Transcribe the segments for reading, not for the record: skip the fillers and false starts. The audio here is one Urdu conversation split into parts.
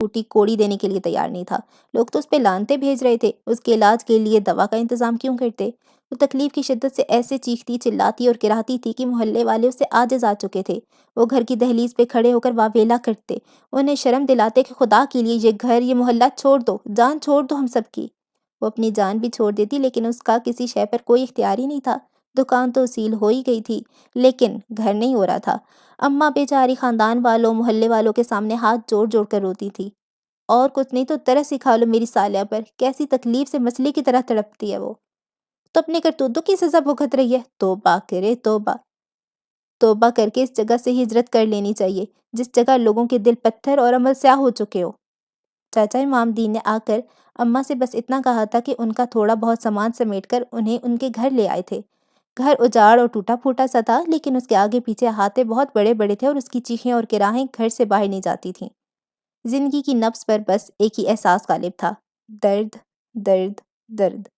ٹوٹی کوڑی دینے کے لیے تیار نہیں تھا۔ لوگ تو اس پہ لعنتیں بھیج رہے تھے، اس کے علاج کے لیے دوا کا انتظام کیوں کرتے؟ وہ تکلیف کی شدت سے ایسے چیختی چلاتی اور کراہتی تھی کہ محلے والے اس سے عاجز آ چکے تھے۔ وہ گھر کی دہلیز پہ کھڑے ہو کر واویلا کرتے، انہیں شرم دلاتے کہ خدا کے لیے یہ گھر، یہ محلہ چھوڑ دو، جان چھوڑ دو ہم سب کی۔ وہ اپنی جان بھی چھوڑ دیتی، لیکن اس کا کسی شے پر کوئی اختیار ہی نہیں تھا۔ دکان تو سیل ہو ہی گئی تھی، لیکن گھر نہیں ہو رہا تھا۔ اماں بیچاری خاندان والوں، محلے والوں کے سامنے ہاتھ جوڑ جوڑ کر روتی تھی۔ اور کچھ نہیں تو ترس ہی کھا لو میری سالیہ پر، کیسی تکلیف سے مچھلی کی طرح تڑپتی ہے وہ، تو اپنے کرتوتوں کی سزا بھگت رہی ہے۔ توبہ کرے توبہ، توبہ کر کے اس جگہ سے ہجرت کر لینی چاہیے جس جگہ لوگوں کے دل پتھر اور عمل سیاہ ہو چکے ہو۔ چاچا امام دین نے آ کر اماں سے بس اتنا کہا تھا کہ ان کا تھوڑا بہت سامان سمیٹ کر انہیں ان کے گھر لے آئے تھے۔ گھر اجاڑ اور ٹوٹا پھوٹا سا تھا، لیکن اس کے آگے پیچھے احاطے بہت بڑے بڑے تھے اور اس کی چیخیں اور کراہیں گھر سے باہر نہیں جاتی تھیں۔ زندگی کی نبض پر بس ایک ہی احساس غالب تھا، درد، درد، درد۔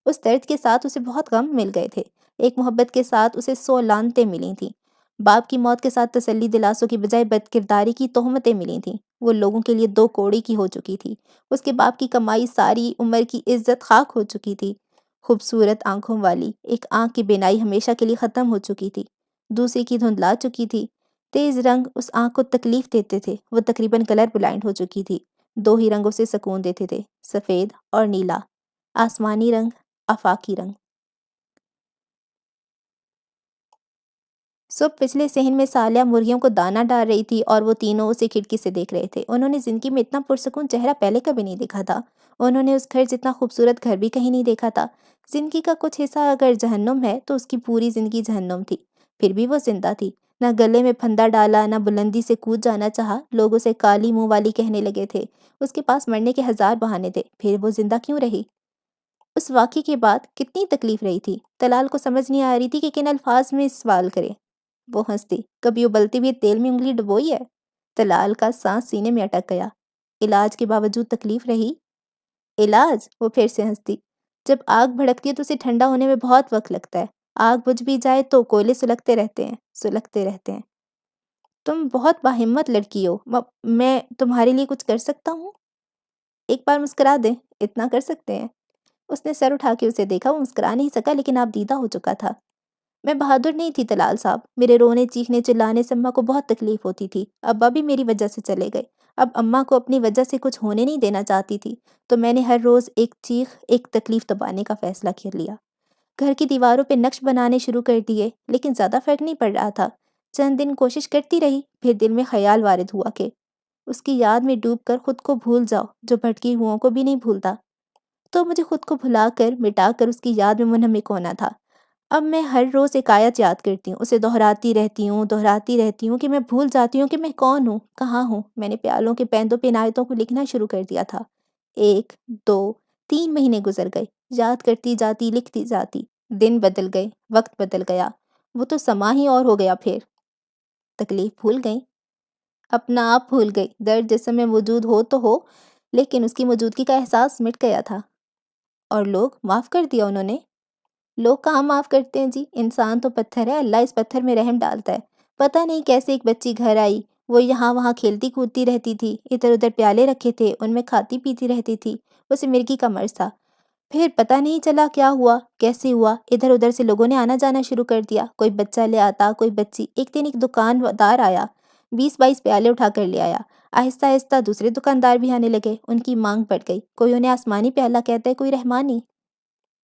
اس درد کے ساتھ اسے بہت غم مل گئے تھے۔ ایک محبت کے ساتھ اسے 100 لعنتیں ملی تھیں۔ باپ کی موت کے ساتھ تسلی دلاسوں کی بجائے بد کرداری کی تہمتیں ملی تھیں۔ وہ لوگوں کے لیے 2 کوڑی کی ہو چکی تھی۔ اس کے باپ کی کمائی، ساری عمر کی عزت خاک ہو چکی تھی۔ خوبصورت آنکھوں والی ایک آنکھ کی بینائی ہمیشہ کے لیے ختم ہو چکی تھی، دوسری کی دھندلا چکی تھی۔ تیز رنگ اس آنکھ کو تکلیف دیتے تھے، وہ تقریباً کلر بلائنڈ ہو چکی تھی۔ 2 ہی رنگ اسے سکون دیتے تھے، سفید اور نیلا، آسمانی رنگ، آفاقی رنگ۔ صبح پچھلے صحن میں سالیہ مرغیوں کو دانہ ڈال رہی تھی اور وہ تینوں اسے کھڑکی سے دیکھ رہے تھے۔ انہوں نے زندگی میں اتنا پرسکون چہرہ پہلے کبھی نہیں دیکھا تھا۔ انہوں نے اس گھر جتنا خوبصورت گھر بھی کہیں نہیں دیکھا تھا۔ زندگی کا کچھ حصہ اگر جہنم ہے تو اس کی پوری زندگی جہنم تھی۔ پھر بھی وہ زندہ تھی، نہ گلے میں پھندا ڈالا، نہ بلندی سے کود جانا چاہا۔ لوگ اسے کالی منہ والی کہنے لگے تھے، اس کے پاس مرنے کے 1000 بہانے تھے، پھر وہ زندہ کیوں رہی؟ اس واقعے کے بعد کتنی تکلیف رہی تھی، طلال کو سمجھ نہیں آ رہی تھی کہ کن الفاظ میں سوال کرے۔ وہ ہنستی، کبھی ابلتے ہوئے تیل میں انگلی ڈبوئی ہے؟ طلال کا سانس سینے میں اٹک گیا۔ علاج کے باوجود تکلیف رہی؟ علاج؟ وہ پھر سے ہنستی، جب آگ بھڑکتی ہے تو اسے ٹھنڈا ہونے میں بہت وقت لگتا ہے، آگ بجھ بھی جائے تو کوئلے سلگتے رہتے ہیں، سلگتے رہتے ہیں۔ تم بہت باہمت لڑکی ہو، میں تمہارے لیے کچھ کر سکتا ہوں؟ ایک بار مسکرا دیں، اتنا کر سکتے ہیں؟ اس نے سر اٹھا کے اسے دیکھا، وہ مسکرا نہیں سکا لیکن آپ دیدہ ہو چکا تھا۔ میں بہادر نہیں تھی طلال صاحب، میرے رونے چیخنے چلانے سے اماں کو بہت تکلیف ہوتی تھی۔ ابا بھی میری وجہ سے چلے گئے، اب اماں کو اپنی وجہ سے کچھ ہونے نہیں دینا چاہتی تھی، تو میں نے ہر روز ایک چیخ، ایک تکلیف دبانے کا فیصلہ کر لیا۔ گھر کی دیواروں پہ نقش بنانے شروع کر دیے، لیکن زیادہ فرق نہیں پڑ رہا تھا۔ چند دن کوشش کرتی رہی، پھر دل میں خیال وارد ہوا کہ اس کی یاد میں ڈوب کر خود کو بھول جاؤ جو بھٹکی ہوں کو بھی نہیں بھولتا۔ تو مجھے خود کو بھلا کر، مٹا کر اس کی یاد میں منہمک ہونا تھا۔ اب میں ہر روز ایک آیت یاد کرتی ہوں، اسے دہراتی رہتی ہوں کہ میں بھول جاتی ہوں کہ میں کون ہوں، کہاں ہوں۔ میں نے پیالوں کے پیندوں پہ ان آیتوں کو لکھنا شروع کر دیا تھا۔ 1، 2، 3 مہینے گزر گئے، یاد کرتی جاتی، لکھتی جاتی۔ دن بدل گئے، وقت بدل گیا، وہ تو سما ہی اور ہو گیا۔ پھر تکلیف بھول گئی، اپنا آپ بھول گئی۔ درد جسم میں موجود ہو تو ہو، لیکن اس کی موجودگی کا احساس مٹ گیا تھا۔ اور لوگ معاف کر دیا انہوں نے؟ لوگ کہاں معاف کرتے ہیں جی، انسان تو پتھر ہے، اللہ اس پتھر میں رحم ڈالتا ہے۔ پتہ نہیں کیسے ایک بچی گھر آئی، وہ یہاں وہاں کھیلتی کودتی رہتی تھی، ادھر ادھر پیالے رکھے تھے، ان میں کھاتی پیتی رہتی تھی، اسے مرغی کا مرض تھا۔ پھر پتہ نہیں چلا کیا ہوا، کیسے ہوا، ادھر ادھر سے لوگوں نے آنا جانا شروع کر دیا، کوئی بچہ لے آتا، کوئی بچی۔ ایک دن ایک دکاندار آیا، 20-22 پیالے اٹھا کر لے آیا۔ آہستہ آہستہ دوسرے دکاندار بھی آنے لگے، ان کی مانگ بڑھ گئی، کوئی انہیں آسمانی پیالہ کہتا ہے، کوئی رحمانی۔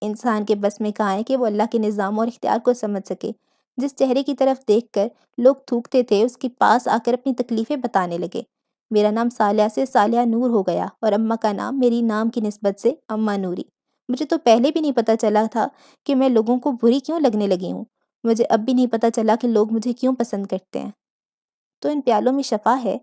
انسان کے بس میں کہاں ہے کہ وہ اللہ کے نظام اور اختیار کو سمجھ سکے۔ جس چہرے کی طرف دیکھ کر لوگ تھوکتے تھے، اس کے پاس آ کر اپنی تکلیفیں بتانے لگے۔ میرا نام صالحہ سے صالحہ نور ہو گیا، اور اماں کا نام میری نام کی نسبت سے اماں نوری۔ مجھے تو پہلے بھی نہیں پتہ چلا تھا کہ میں لوگوں کو بری کیوں لگنے لگی ہوں۔ مجھے اب بھی نہیں پتہ چلا کہ لوگ مجھے کیوں پسند کرتے ہیں۔ تو ان پیالوں میں شفا ہے؟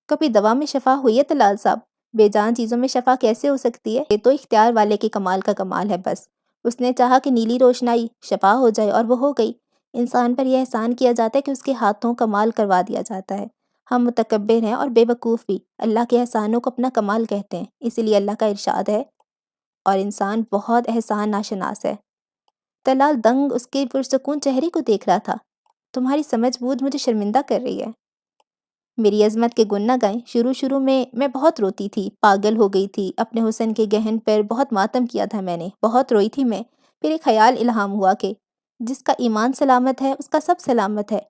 کبھی دوا میں شفا ہوئی ہے طلال صاحب؟ بے جان چیزوں میں شفا کیسے ہو سکتی ہے؟ یہ تو اختیار والے کے کمال کا کمال ہے بس۔ اس نے چاہا کہ نیلی روشنائی شفا ہو جائے اور وہ ہو گئی۔ انسان پر یہ احسان کیا جاتا ہے کہ اس کے ہاتھوں کمال کروا دیا جاتا ہے۔ ہم متکبر ہیں اور بے وقوف بھی، اللہ کے احسانوں کو اپنا کمال کہتے ہیں، اسی لیے اللہ کا ارشاد ہے، اور انسان بہت احسان ناشناس ہے۔ طلال دنگ اس کے پرسکون چہرے کو دیکھ رہا تھا۔ تمہاری سمجھ بوجھ مجھے شرمندہ کر رہی ہے۔ میری عظمت کے گن نہ گائیں۔ شروع میں بہت روتی تھی، پاگل ہو گئی تھی، اپنے حسن کے گہن پر بہت ماتم کیا تھا میں نے، بہت روئی تھی میں۔ پھر ایک خیال الہام ہوا کہ جس کا ایمان سلامت ہے اس کا سب سلامت ہے۔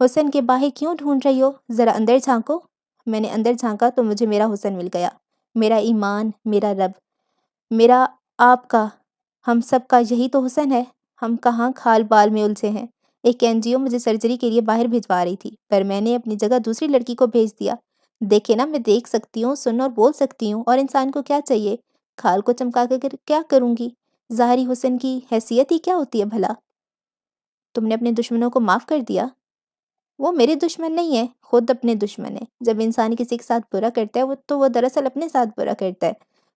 حسن کے باہر کیوں ڈھونڈ رہی ہو، ذرا اندر جھانکو۔ میں نے اندر جھانکا تو مجھے میرا حسن مل گیا، میرا ایمان، میرا رب، میرا آپ کا، ہم سب کا یہی تو حسن ہے۔ ہم کہاں کھال بال میں الجھے ہیں۔ ایک NGO مجھے سرجری کے لیے باہر بھجوا رہی تھی، پر میں نے اپنی جگہ دوسری لڑکی کو بھیج دیا۔ دیکھے نا، میں دیکھ سکتی ہوں، سن اور بول سکتی ہوں، اور انسان کو کیا چاہیے؟ کھال کو چمکا کر کیا کروں گی؟ ظاہری حسن کی حیثیت ہی کیا ہوتی ہے بھلا؟ تم نے اپنے دشمنوں کو معاف کر دیا؟ وہ میرے دشمن نہیں ہے، خود اپنے دشمن ہے۔ جب انسان کسی کے ساتھ برا کرتا ہے تو وہ دراصل اپنے ساتھ برا کرتا ہے۔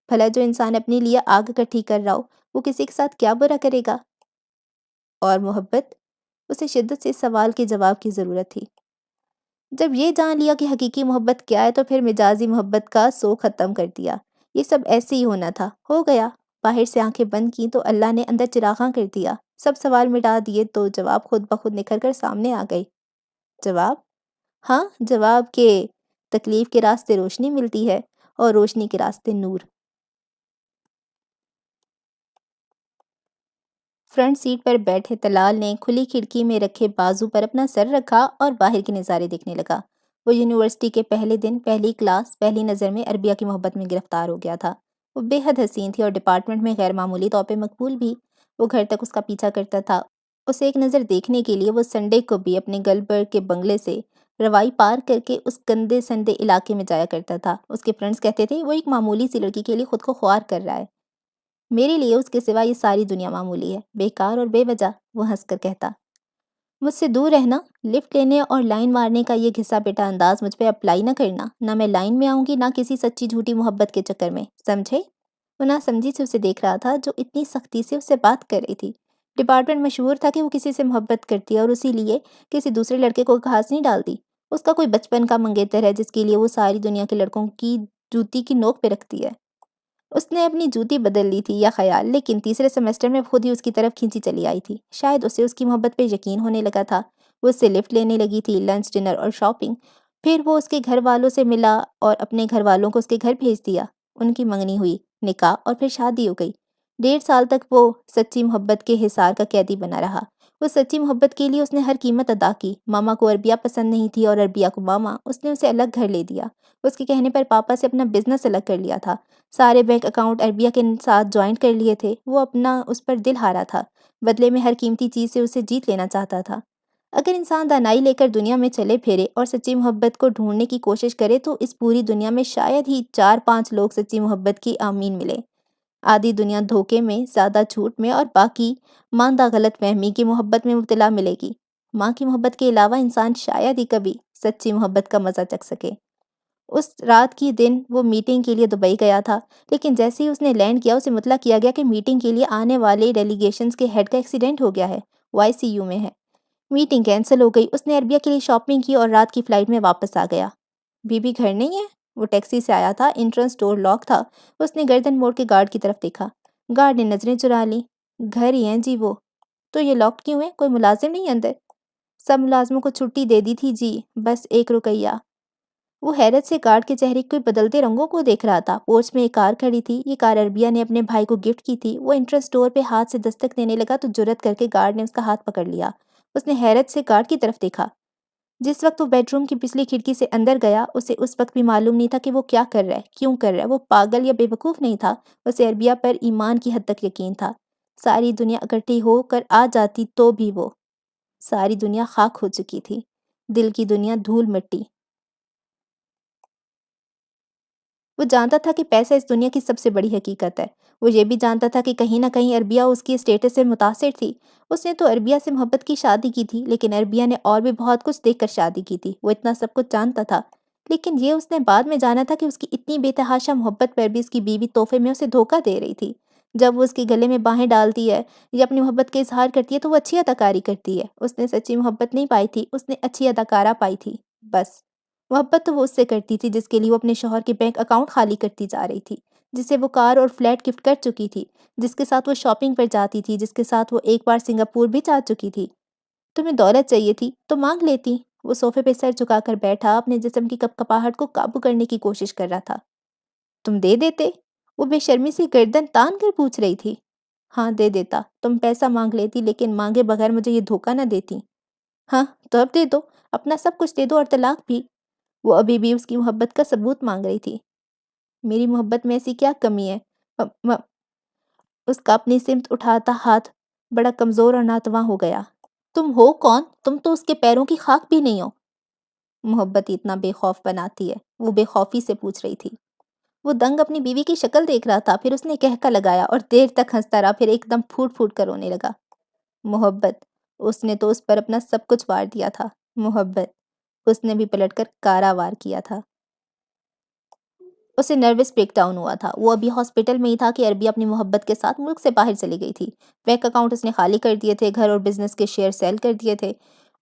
بھلا جو انسان اپنے لیے آگ اکٹھی کر رہا ہو، وہ کسی کے ساتھ کیا برا کرے گا؟ اور محبت؟ اسے شدت سے اس سوال کے جواب کی ضرورت تھی۔ جب یہ جان لیا کہ حقیقی محبت کیا ہے تو پھر مجازی محبت کا سو ختم کر دیا۔ یہ سب ایسے ہی ہونا تھا، ہو گیا۔ باہر سے آنکھیں بند کی تو اللہ نے اندر چراغاں کر دیا، سب سوال مٹا دیے تو جواب خود بخود نکھر کر سامنے آ گئی۔ جواب؟ ہاں، جواب کہ تکلیف کے راستے روشنی ملتی ہے اور روشنی کے راستے نور۔ فرنٹ سیٹ پر بیٹھے طلال نے کھلی کھڑکی میں رکھے بازو پر اپنا سر رکھا اور باہر کے نظارے دیکھنے لگا۔ وہ یونیورسٹی کے پہلے دن، پہلی کلاس، پہلی نظر میں عربیہ کی محبت میں گرفتار ہو گیا تھا۔ وہ بے حد حسین تھی اور ڈپارٹمنٹ میں غیر معمولی طور پہ مقبول بھی۔ وہ گھر تک اس کا پیچھا کرتا تھا۔ اسے ایک نظر دیکھنے کے لیے وہ سنڈے کو بھی اپنے گلبرگ کے بنگلے سے روائی پار کر کے اس گندے سندے علاقے میں جایا کرتا تھا۔ اس کے فرینڈز کہتے تھے وہ ایک معمولی سی لڑکی کے لیے خود کو خوار کر رہا ہے۔ میرے لیے اس کے سوا یہ ساری دنیا معمولی ہے، بیکار اور بے وجہ، وہ ہنس کر کہتا۔ مجھ سے دور رہنا، لفٹ لینے اور لائن مارنے کا یہ گھسا پیٹا انداز مجھ پہ اپلائی نہ کرنا۔ نہ میں لائن میں آؤں گی، نہ کسی سچی جھوٹی محبت کے چکر میں، سمجھے؟ وہ ناسمجھی سے اسے دیکھ رہا تھا جو اتنی سختی سے اس سے بات کر رہی تھی۔ ڈپارٹمنٹ مشہور تھا کہ وہ کسی سے محبت کرتی ہے اور اسی لیے کسی دوسرے لڑکے کو گھاس نہیں ڈالتی۔ اس کا کوئی بچپن کا منگیتر ہے جس کے لیے وہ ساری دنیا کے لڑکوں کی جوتی کی نوک پہ رکھتی ہے۔ اس نے اپنی جوتی بدل لی تھی یا خیال، لیکن تیسرے سیمسٹر میں خود ہی اس کی طرف کھینچی چلی آئی تھی۔ شاید اسے اس کی محبت پہ یقین ہونے لگا تھا۔ وہ اس سے لفٹ لینے لگی تھی، لنچ، ڈنر اور شاپنگ۔ پھر وہ اس کے گھر والوں سے ملا اور اپنے گھر والوں کو اس کے گھر بھیج دیا۔ ان کی منگنی ہوئی، نکاح اور پھر شادی ہو گئی۔ 1.5 سال تک وہ سچی محبت کے حصار کا قیدی بنا رہا۔ وہ سچی محبت کے لیے اس نے ہر قیمت ادا کی۔ ماما کو عربیہ پسند نہیں تھی اور عربیہ کو ماما۔ اس نے اسے الگ گھر لے دیا۔ اس کے کہنے پر پاپا سے اپنا بزنس الگ کر لیا تھا۔ سارے بینک اکاؤنٹ عربیہ کے ساتھ جوائنٹ کر لیے تھے۔ وہ اپنا اس پر دل ہارا تھا، بدلے میں ہر قیمتی چیز سے اسے جیت لینا چاہتا تھا۔ اگر انسان دانائی لے کر دنیا میں چلے پھرے اور سچی محبت کو ڈھونڈنے کی کوشش کرے تو اس پوری دنیا میں شاید ہی 4-5 لوگ سچی محبت کی آمین ملے۔ آدھی دنیا دھوکے میں، زیادہ جھوٹ میں اور باقی ماندہ غلط فہمی کی محبت میں مبتلا ملے گی۔ ماں کی محبت کے علاوہ انسان شاید ہی کبھی سچی محبت کا مزہ چکھ سکے۔ اس رات کی دن وہ میٹنگ کے لیے دبئی گیا تھا، لیکن جیسے ہی اس نے لینڈ کیا اسے مطلع کیا گیا کہ میٹنگ کے لیے آنے والے ڈیلیگیشنز کے ہیڈ کا ایکسیڈنٹ ہو گیا ہے، وہ ICU میں ہے۔ میٹنگ کینسل ہو گئی۔ اس نے عربیہ کے لیے شاپنگ کی اور رات کی فلائٹ میں واپس آ گیا۔ بی بی گھر نہیں ہے؟ وہ ٹیکسی سے آیا تھا، انٹرنس ڈور لاک تھا۔ اس نے گردن موڑ کے گارڈ کی طرف دیکھا۔ گارڈ نے نظریں چرا لیں۔ گھر ہی ہیں جی وہ۔ تو یہ لاکڈ کیوں ہے؟ کوئی ملازم نہیں اندر؟ سب ملازموں کو چھٹی دے دی تھی جی، بس ایک رکیہ۔ وہ حیرت سے گارڈ کے چہرے کے بدلتے رنگوں کو دیکھ رہا تھا۔ پورچ میں ایک کار کھڑی تھی۔ یہ کار عربیہ نے اپنے بھائی کو گفٹ کی تھی۔ وہ انٹرنس ڈور پہ ہاتھ سے دستک دینے لگا تو جرأت کر کے گارڈ نے اس کا ہاتھ پکڑ لیا۔ اس نے حیرت سے گارڈ کی طرف دیکھا۔ جس وقت وہ بیڈ روم کی پچھلی کھڑکی سے اندر گیا، اسے اس وقت بھی معلوم نہیں تھا کہ وہ کیا کر رہا ہے، کیوں کر رہا ہے۔ وہ پاگل یا بے وقوف نہیں تھا، اسے عربیہ پر ایمان کی حد تک یقین تھا۔ ساری دنیا اکٹھی ہو کر آ جاتی تو بھی وہ، ساری دنیا خاک ہو چکی تھی، دل کی دنیا دھول مٹی۔ وہ جانتا تھا کہ پیسہ اس دنیا کی سب سے بڑی حقیقت ہے۔ وہ یہ بھی جانتا تھا کہ کہیں نہ کہیں عربیہ اس کی اسٹیٹس سے متاثر تھی۔ اس نے تو عربیہ سے محبت کی شادی کی تھی، لیکن عربیہ نے اور بھی بہت کچھ دیکھ کر شادی کی تھی۔ وہ اتنا سب کچھ جانتا تھا، لیکن یہ اس نے بعد میں جانا تھا کہ اس کی اتنی بے تحاشا محبت پر بھی اس کی بیوی تحفے میں اسے دھوکہ دے رہی تھی۔ جب وہ اس کے گلے میں باہیں ڈالتی ہے یا اپنی محبت کا اظہار کرتی ہے تو وہ اچھی اداکاری کرتی ہے۔ اس نے سچی محبت نہیں پائی تھی، اس نے اچھی اداکارہ پائی تھی، بس۔ محبت تو وہ اس سے کرتی تھی جس کے لیے وہ اپنے شوہر کے بینک اکاؤنٹ خالی کرتی جا رہی تھی، جسے وہ کار اور فلیٹ گفٹ کر چکی تھی، جس کے ساتھ وہ شاپنگ پر جاتی تھی، جس کے ساتھ وہ ایک بار سنگاپور بھی جا چکی تھی۔ تمہیں دولت چاہیے تھی تو مانگ لیتی، وہ صوفے پہ سر جھکا کر بیٹھا اپنے جسم کی کپکپاہٹ کو قابو کرنے کی کوشش کر رہا تھا۔ تم دے دیتے؟ وہ بے شرمی سے گردن تان کر پوچھ رہی تھی۔ ہاں دے دیتا، تم پیسہ مانگ لیتی لیکن مانگے بغیر مجھے یہ دھوکہ نہ دیتی۔ ہاں تو اب دے دو، اپنا سب کچھ دے دو اور طلاق بھی۔ وہ ابھی بھی اس کی محبت کا ثبوت مانگ رہی تھی۔ میری محبت میں ایسی کیا کمی ہے؟ اس کا اپنی سمت اٹھاتا ہاتھ بڑا کمزور اور ناتواں ہو گیا۔ تم ہو کون؟ تم تو اس کے پیروں کی خاک بھی نہیں ہو۔ محبت اتنا بے خوف بناتی ہے؟ وہ بے خوفی سے پوچھ رہی تھی۔ وہ دنگ اپنی بیوی کی شکل دیکھ رہا تھا، پھر اس نے کہکا لگایا اور دیر تک ہنستا رہا، پھر ایک دم پھوٹ پھوٹ کر رونے لگا۔ محبت، اس نے تو اس پر اپنا سب کچھ وار دیا تھا۔ محبت، اس نے بھی پلٹ کر کارا وار کیا تھا۔ اسے نروس بریک ڈاؤن ہوا تھا۔ وہ ابھی ہاسپٹل میں ہی تھا کہ عربی اپنی محبت کے ساتھ ملک سے باہر چلی گئی تھی۔ بینک اکاؤنٹ اس نے خالی کر دیے تھے، گھر اور بزنس کے شیئر سیل کر دیے تھے۔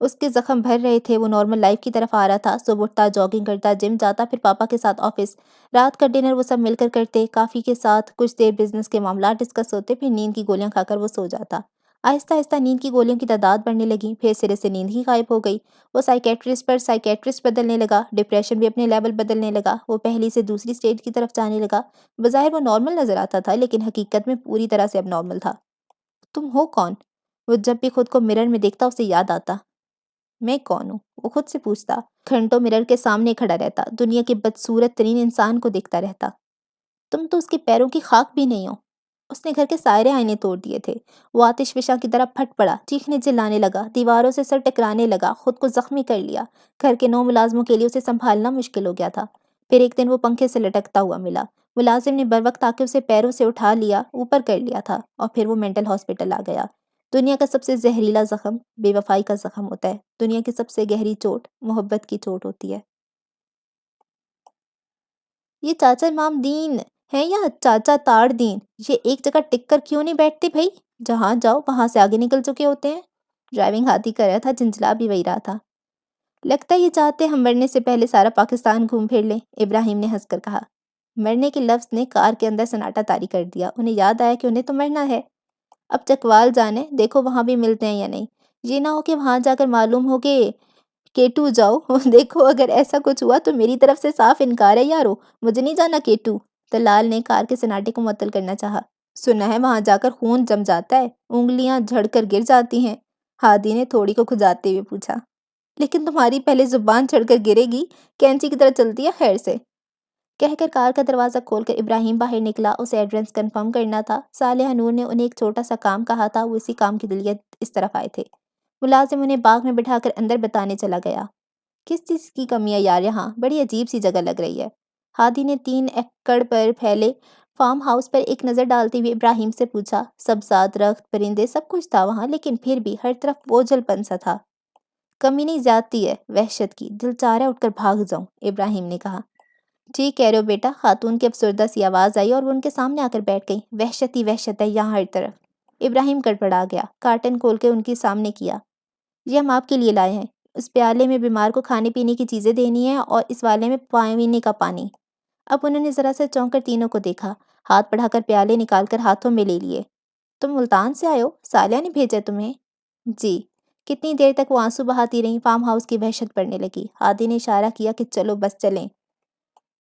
اس کے زخم بھر رہے تھے، وہ نارمل لائف کی طرف آ رہا تھا۔ صبح اٹھتا، جاگنگ کرتا، جم جاتا، پھر پاپا کے ساتھ آفس۔ رات کا ڈنر وہ سب مل کر کرتے، کافی کے ساتھ کچھ دیر بزنس کے معاملات ڈسکس ہوتے، پھر نیند کی گولیاں کھا کر وہ سو جاتا۔ آہستہ آہستہ نیند کی گولیوں کی تعداد بڑھنے لگی، پھر سرے سے نیند ہی غائب ہو گئی۔ وہ سائیکیٹرسٹ پر سائیکیٹرسٹ بدلنے لگا، ڈپریشن بھی اپنے لیول بدلنے لگا، وہ پہلی سے دوسری سٹیج کی طرف جانے لگا۔ بظاہر وہ نارمل نظر آتا تھا لیکن حقیقت میں پوری طرح سے اب نارمل تھا۔ تم ہو کون؟ وہ جب بھی خود کو مرر میں دیکھتا اسے یاد آتا۔ میں کون ہوں؟ وہ خود سے پوچھتا۔ گھنٹوں مرر کے سامنے کھڑا رہتا، دنیا کے بدصورت ترین انسان کو دیکھتا رہتا۔ تم تو اس کے پیروں کی خاک بھی نہیں ہو۔ اس نے گھر کے سارے آئینے توڑ دیے تھے۔ وہ آتش فشاں کی طرح پھٹ پڑا، چیخنے چلانے لگا، دیواروں سے سر ٹکرانے لگا، خود کو زخمی کر لیا۔ گھر کے 9 ملازموں کے لیے اسے سنبھالنا مشکل ہو گیا تھا۔ پھر ایک دن وہ پنکھے سے لٹکتا ہوا ملا۔ ملازم نے بروقت آ کے اسے پیروں سے اٹھا لیا، اوپر کر لیا تھا، اور پھر وہ مینٹل ہاسپٹل آ گیا۔ دنیا کا سب سے زہریلا زخم بے وفائی کا زخم ہوتا ہے۔ دنیا کی سب سے گہری چوٹ محبت کی چوٹ ہوتی ہے۔ یہ چاچا امام دین ہیں یا چاچا تاڑ دین؟ یہ ایک جگہ ٹک کر کیوں نہیں بیٹھتے بھائی؟ جہاں جاؤ وہاں سے آگے نکل چکے ہوتے ہیں۔ ڈرائیونگ ہاتھی کر رہا تھا، جھنجھلا بھی وہی رہا تھا۔ لگتا ہے یہ چاہتے ہم مرنے سے پہلے سارا پاکستان گھوم پھر لیں، ابراہیم نے ہنس کر کہا۔ مرنے کے لفظ نے کار کے اندر سناٹا طاری کر دیا۔ انہیں یاد آیا کہ انہیں تو مرنا ہے۔ اب چکوال جانے، دیکھو وہاں بھی ملتے ہیں یا نہیں۔ یہ نہ ہو کہ وہاں جا کر معلوم ہو کہ کیٹو جاؤ۔ دیکھو اگر ایسا کچھ ہوا تو میری طرف سے صاف انکار ہے یارو، مجھے نہیں جانا کیٹو۔ دلال نے کار کے سناٹے کو معطل کرنا چاہا۔ سنا ہے وہاں جا کر خون جم جاتا ہے، انگلیاں جھڑ کر گر جاتی ہیں، ہادی نے تھوڑی کو کھجاتے ہوئے پوچھا۔ لیکن تمہاری پہلے زبان چڑھ کر گرے گی، کینچی کی طرح چلتی ہے، خیر سے۔ کہہ کر کار کا دروازہ کھول کر ابراہیم باہر نکلا۔ اسے ایڈریس کنفرم کرنا تھا۔ صالحہ نور نے انہیں ایک چھوٹا سا کام کہا تھا، وہ اسی کام کی دلیت اس طرف آئے تھے۔ ملازم انہیں باغ میں بٹھا کر اندر بتانے چلا گیا۔ کس چیز کی کمی ہے یار یہاں؟ بڑی عجیب سی جگہ لگ رہی ہے۔ ہادی نے 3 ایکڑ پر پھیلے فارم ہاؤس پر ایک نظر ڈالتے ہوئے ابراہیم سے پوچھا۔ سبزات، درخت، پرندے، سب کچھ تھا وہاں، لیکن پھر بھی ہر طرف بوجھل پن سا تھا۔ کمی نہیں زیادتی ہے، وحشت کی، دل چاہ رہا ہے اٹھ کر بھاگ جاؤں، ابراہیم نے کہا۔ ٹھیک کہہ رہے ہو بیٹا، خاتون کی افسردہ سی آواز آئی اور وہ ان کے سامنے آ کر بیٹھ گئی۔ وحشت ہی وحشت ہے یہاں ہر طرف۔ ابراہیم گڑبڑا گیا، کارٹن کھول کے ان کے سامنے کیا۔ یہ ہم آپ کے لیے لائے ہیں۔ اس پیالے میں بیمار کو کھانے پینے کی چیزیں دینی ہیں اور اس والے میں پینے کا پانی۔ اب انہوں نے ذرا سا چونک کر تینوں کو دیکھا، ہاتھ بڑھا کر پیالے نکال کر ہاتھوں میں لے لیے۔ تم ملتان سے آئے ہو؟ صالحہ نے بھیجا تمہیں؟ جی۔ کتنی دیر تک وہ آنسو بہاتی رہیں؟ فارم ہاؤس کی وحشت پڑنے لگی۔ ہادی نے اشارہ کیا کہ چلو بس چلیں۔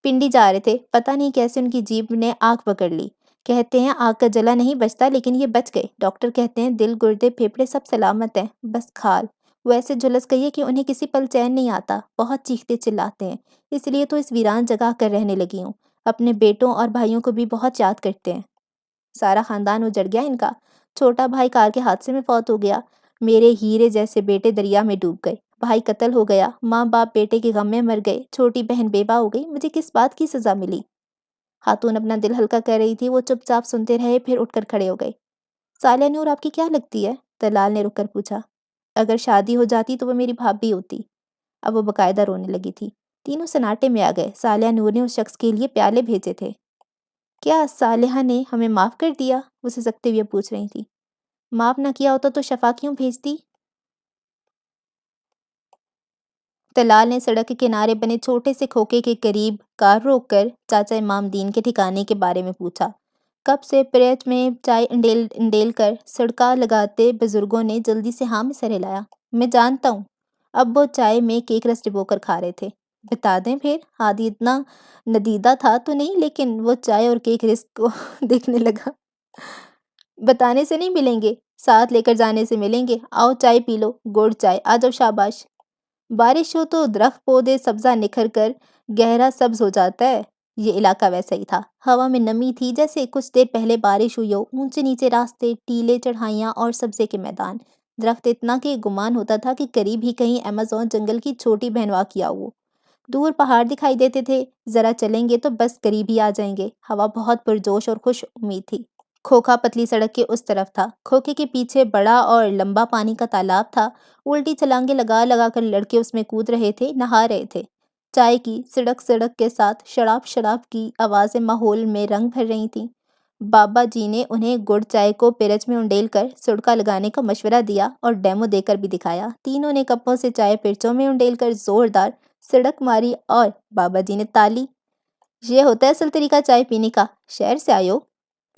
پنڈی جا رہے تھے، پتہ نہیں کیسے ان کی جیب نے آنکھ پکڑ لی۔ کہتے ہیں آگ کا جلا نہیں بچتا، لیکن یہ بچ گئے۔ ڈاکٹر کہتے ہیں دل، گردے، پھیپھڑے سب سلامت ہیں، بس کھال۔ وہ ایسے جھلس گئی ہے کہ انہیں کسی پل چین نہیں آتا، بہت چیختے چلاتے ہیں، اس لیے تو اس ویران جگہ کر رہنے لگی ہوں۔ اپنے بیٹوں اور بھائیوں کو بھی بہت یاد کرتے ہیں۔ سارا خاندان اجڑ گیا ان کا۔ چھوٹا بھائی کار کے حادثے میں فوت ہو گیا، میرے ہیرے جیسے بیٹے دریا میں ڈوب گئے، بھائی قتل ہو گیا، ماں باپ بیٹے کے غم میں مر گئے، چھوٹی بہن بیوہ ہو گئی، مجھے کس بات کی سزا ملی؟ خاتون اپنا دل ہلکا کر رہی تھی، وہ چپ چاپ سنتے رہے، پھر اٹھ کر کھڑے ہو گئے۔ صالحہ نور آپ کی کیا لگتی ہے؟ دلال نے رک کر پوچھا۔ اگر شادی ہو جاتی تو وہ میری بھابھی ہوتی۔ اب وہ باقاعدہ رونے لگی تھی۔ تینوں سناٹے میں آ گئے۔ صالحہ نور نے اس شخص کے لیے پیالے بھیجے تھے۔ کیا صالحہ نے ہمیں معاف کر دیا؟ وہ سسکتے ہوئے پوچھ رہی تھی۔ معاف نہ کیا ہوتا تو شفا کیوں بھیجتی؟ دلال نے سڑک کے کنارے بنے چھوٹے سے کھوکے کے قریب کار روک کر چاچا امام دین کے ٹھکانے کے بارے میں پوچھا۔ کپ سے پریچ میں چائے انڈیل کر سڑکا لگاتے بزرگوں نے جلدی سے ہاں میں سر ہلایا۔ میں جانتا ہوں، اب وہ چائے میں کیک رس ڈبو کر کھا رہے تھے۔ بتا دیں پھر؟ ہادی اتنا ندیدہ تھا تو نہیں، لیکن وہ چائے اور کیک رس کو دیکھنے لگا۔ بتانے سے نہیں ملیں گے، ساتھ لے کر جانے سے ملیں گے۔ آؤ چائے پی لو، گڑ چائے، آ جاؤ شاباش۔ بارش ہو تو درخت پودے سبزہ نکھر کر گہرا سبز ہو جاتا ہے۔ یہ علاقہ ویسا ہی تھا، ہوا میں نمی تھی جیسے کچھ دیر پہلے بارش ہوئی ہو۔ اونچے نیچے راستے، ٹیلے چڑھائیاں اور سبزے کے میدان، درخت اتنا کہ گمان ہوتا تھا کہ قریب ہی کہیں ایمیزون جنگل کی چھوٹی بہن واقع ہو۔ دور پہاڑ دکھائی دیتے تھے، ذرا چلیں گے تو بس قریب ہی آ جائیں گے۔ ہوا بہت پرجوش اور خوش امید تھی۔ کھوکھا پتلی سڑک کے اس طرف تھا، کھوکھے کے پیچھے بڑا اور لمبا پانی کا تالاب تھا۔ الٹی چھلانگیں لگا لگا کر لڑکے اس میں کود رہے تھے، نہا رہے تھے۔ چائے کی سڑک سڑک کے ساتھ شراب شراب کی آوازیں ماحول میں رنگ بھر رہی تھیں۔ بابا جی نے انہیں گڑ چائے کو پیرچ میں انڈیل کر سڑکا لگانے کا مشورہ دیا اور ڈیمو دے کر بھی دکھایا۔ تینوں نے کپوں سے چائے پیرچوں میں انڈیل کر زوردار سڑک ماری اور بابا جی نے تالی۔ یہ ہوتا ہے اصل طریقہ چائے پینے کا، شہر سے آئے ہو؟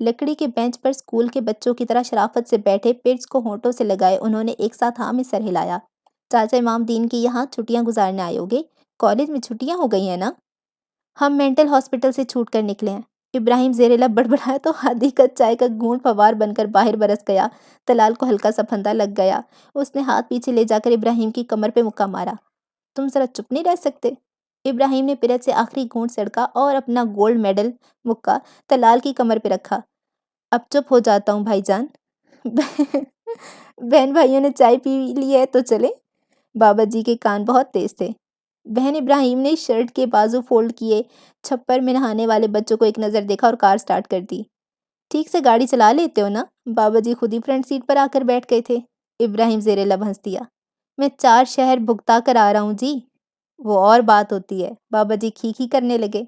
لکڑی کے بینچ پر اسکول کے بچوں کی طرح شرافت سے بیٹھے، پیرچ کو ہونٹوں سے لگائے انہوں نے ایک ساتھ ہاں میں سر ہلایا۔ چاچا امام دین کے یہاں چھٹیاں گزارنے آئے ہوگے؟ کالج میں چھٹیاں ہو گئی ہیں نا؟ ہم مینٹل ہاسپٹل سے چھوٹ کر نکلے ہیں۔ ابراہیم زیر لب بڑبڑایا تو ہادی کا چائے کا گھونٹ فوار بن کر باہر برس گیا۔ طلال کو ہلکا سا پھندا لگ گیا۔ اس نے ہاتھ پیچھے لے جا کر ابراہیم کی کمر پہ مکہ مارا۔ تم ذرا چپ نہیں رہ سکتے؟ ابراہیم نے پیرچ سے آخری گھونٹ سڑکا اور اپنا گولڈ میڈل مکہ طلال کی کمر پہ رکھا۔ اب چپ ہو جاتا ہوں بھائی جان۔ بہن بھائیوں نے چائے پی لی ہے تو چلیں؟ بابا جی کے کان بہت تیز تھے۔ بہن ابراہیم نے شرٹ کے بازو فولڈ کیے، چھپر میں نہانے والے بچوں کو ایک نظر دیکھا اور کار سٹارٹ کر دی۔ ٹھیک سے گاڑی چلا لیتے ہو نا؟ بابا جی خود ہی فرنٹ سیٹ پر آ کر بیٹھ گئے تھے۔ ابراہیم زیر لب ہنس دیا۔ میں 4 شہر بھگتا کر آ رہا ہوں جی۔ وہ اور بات ہوتی ہے۔ بابا جی کھی کرنے لگے۔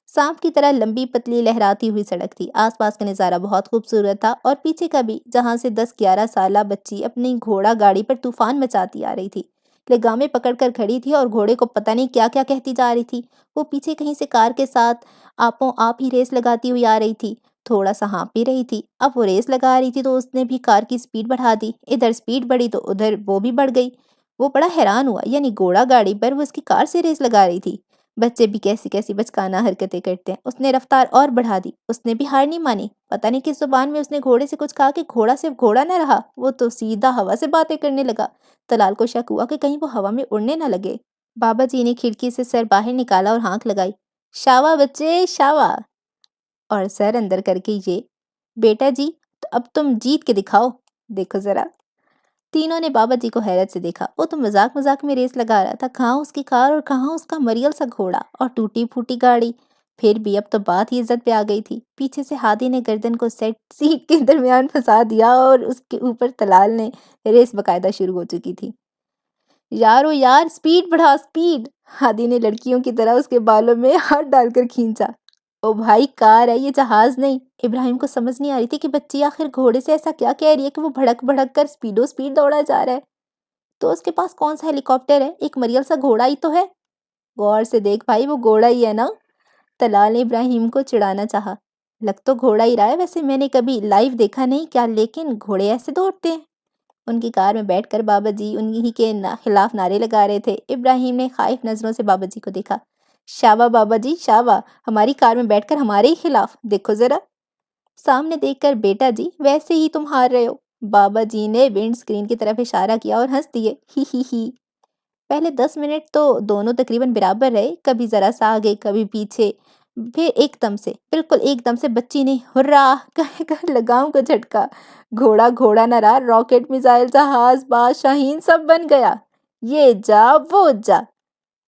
سانپ کی طرح لمبی پتلی لہراتی ہوئی سڑک تھی۔ آس پاس کا نظارہ بہت خوبصورت تھا اور پیچھے کا بھی، جہاں سے 10-11 سالہ بچی اپنی گھوڑا گاڑی پر طوفان مچاتی آ رہی تھی۔ لگامیں پکڑ کر کھڑی تھی اور گھوڑے کو پتہ نہیں کیا کیا کہتی جا رہی تھی۔ وہ پیچھے کہیں سے کار کے ساتھ آپوں آپ ہی ریس لگاتی ہوئی آ رہی تھی، تھوڑا سا ہانپ بھی رہی تھی۔ اب وہ ریس لگا رہی تھی تو اس نے بھی کار کی سپیڈ بڑھا دی، ادھر سپیڈ بڑھی تو ادھر وہ بھی بڑھ گئی۔ وہ بڑا حیران ہوا، یعنی گھوڑا گاڑی پر وہ اس کی کار سے ریس لگا رہی تھی۔ بچے بھی کیسی کیسی بچکانہ حرکتیں کرتے ہیں۔ اس نے رفتار اور بڑھا دی۔ اس نے بھی ہار نہیں مانی۔ پتہ نہیں کس زبان میں اس نے گھوڑے سے کچھ کہا کہ گھوڑا صرف گھوڑا نہ رہا، وہ تو سیدھا ہوا سے باتیں کرنے لگا۔ طلال کو شک ہوا کہ کہیں وہ ہوا میں اڑنے نہ لگے۔ بابا جی نے کھڑکی سے سر باہر نکالا اور ہانک لگائی، شاباش بچے شاباش، اور سر اندر کر کے یہ، بیٹا جی تو اب تم جیت کے دکھاؤ، دیکھو ذرا۔ تینوں نے بابا جی کو حیرت سے دیکھا۔ وہ تو مذاق مذاق میں ریس لگا رہا تھا، کہاں اس کی کار اور کہاں اس کا مریل سا گھوڑا اور ٹوٹی پھوٹی گاڑی۔ پھر بھی اب تو بات ہی عزت پہ آ گئی تھی۔ پیچھے سے ہادی نے گردن کو سیٹ کے درمیان پھنسا دیا اور اس کے اوپر طلال نے ریس باقاعدہ شروع ہو چکی تھی۔ یارو یار سپیڈ بڑھا سپیڈ، ہادی نے لڑکیوں کی طرح اس کے بالوں میں ہاتھ ڈال کر کھینچا۔ او بھائی کار ہے یہ جہاز نہیں۔ ابراہیم کو سمجھ نہیں آ رہی تھی کہ بچی آخر گھوڑے سے ایسا کیا کہہ رہی ہے کہ وہ بھڑک بھڑک کر سپیڈ دوڑا جا رہا ہے۔ تو اس کے پاس کون سا ہیلی کاپٹر ہے؟ ایک مریل سا گھوڑا ہی تو ہے۔ غور سے دیکھ بھائی، وہ گھوڑا ہی ہے نا؟ طلال نے ابراہیم کو چڑھانا چاہا۔ لگ تو گھوڑا ہی رہا ہے، ویسے میں نے کبھی لائیو دیکھا نہیں کیا، لیکن گھوڑے ایسے دوڑتے ہیں؟ ان کی کار میں بیٹھ کر بابا جی انہی کے خلاف نعرے لگا رہے تھے۔ ابراہیم نے خائف نظروں سے بابا جی کو دیکھا۔ شاباش بابا جی شاباش، ہماری کار میں بیٹھ کر ہمارے ہی خلاف، دیکھو ذرا۔ سامنے دیکھ کر بیٹا جی ویسے ہی تم ہار رہے ہو۔ بابا جی نے ونڈ سکرین کی طرف اشارہ کیا اور ہنس دیے، ہی۔ پہلے 10 منٹ تو دونوں تقریباً برابر رہے، کبھی ذرا سا آگے کبھی پیچھے، پھر ایک دم سے، بالکل ایک دم سے بچی نے ہرا کہہ کر لگام کو جھٹکا۔ گھوڑا نہ رہا، راکٹ، میزائل، جہاز، باز، شاہین سب بن گیا۔ یہ جا وہ جا۔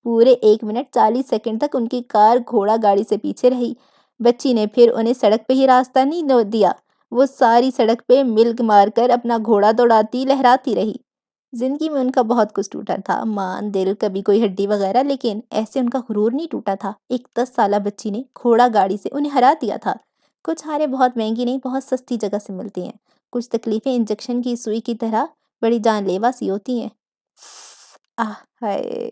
پورے 1 منٹ 40 سیکنڈ تک ان کی کار گھوڑا گاڑی سے پیچھے رہی۔ بچی نے پھر انہیں سڑک پہ ہی راستہ نہیں دیا، وہ ساری سڑک پہ ملک مار کر اپنا گھوڑا دوڑاتی لہراتی رہی۔ زندگی میں ان کا بہت کچھ ٹوٹا تھا، مان دل کبھی کوئی ہڈی وغیرہ، لیکن ایسے ان کا غرور نہیں ٹوٹا تھا۔ ایک 10 سالہ بچی نے گھوڑا گاڑی سے انہیں ہرا دیا تھا۔ کچھ ہاریں بہت مہنگی نہیں، بہت سستی جگہ سے ملتی ہیں۔ کچھ تکلیفیں انجیکشن کی سوئی کی طرح بڑی جان لیوا سی ہوتی ہیں۔ ہائے،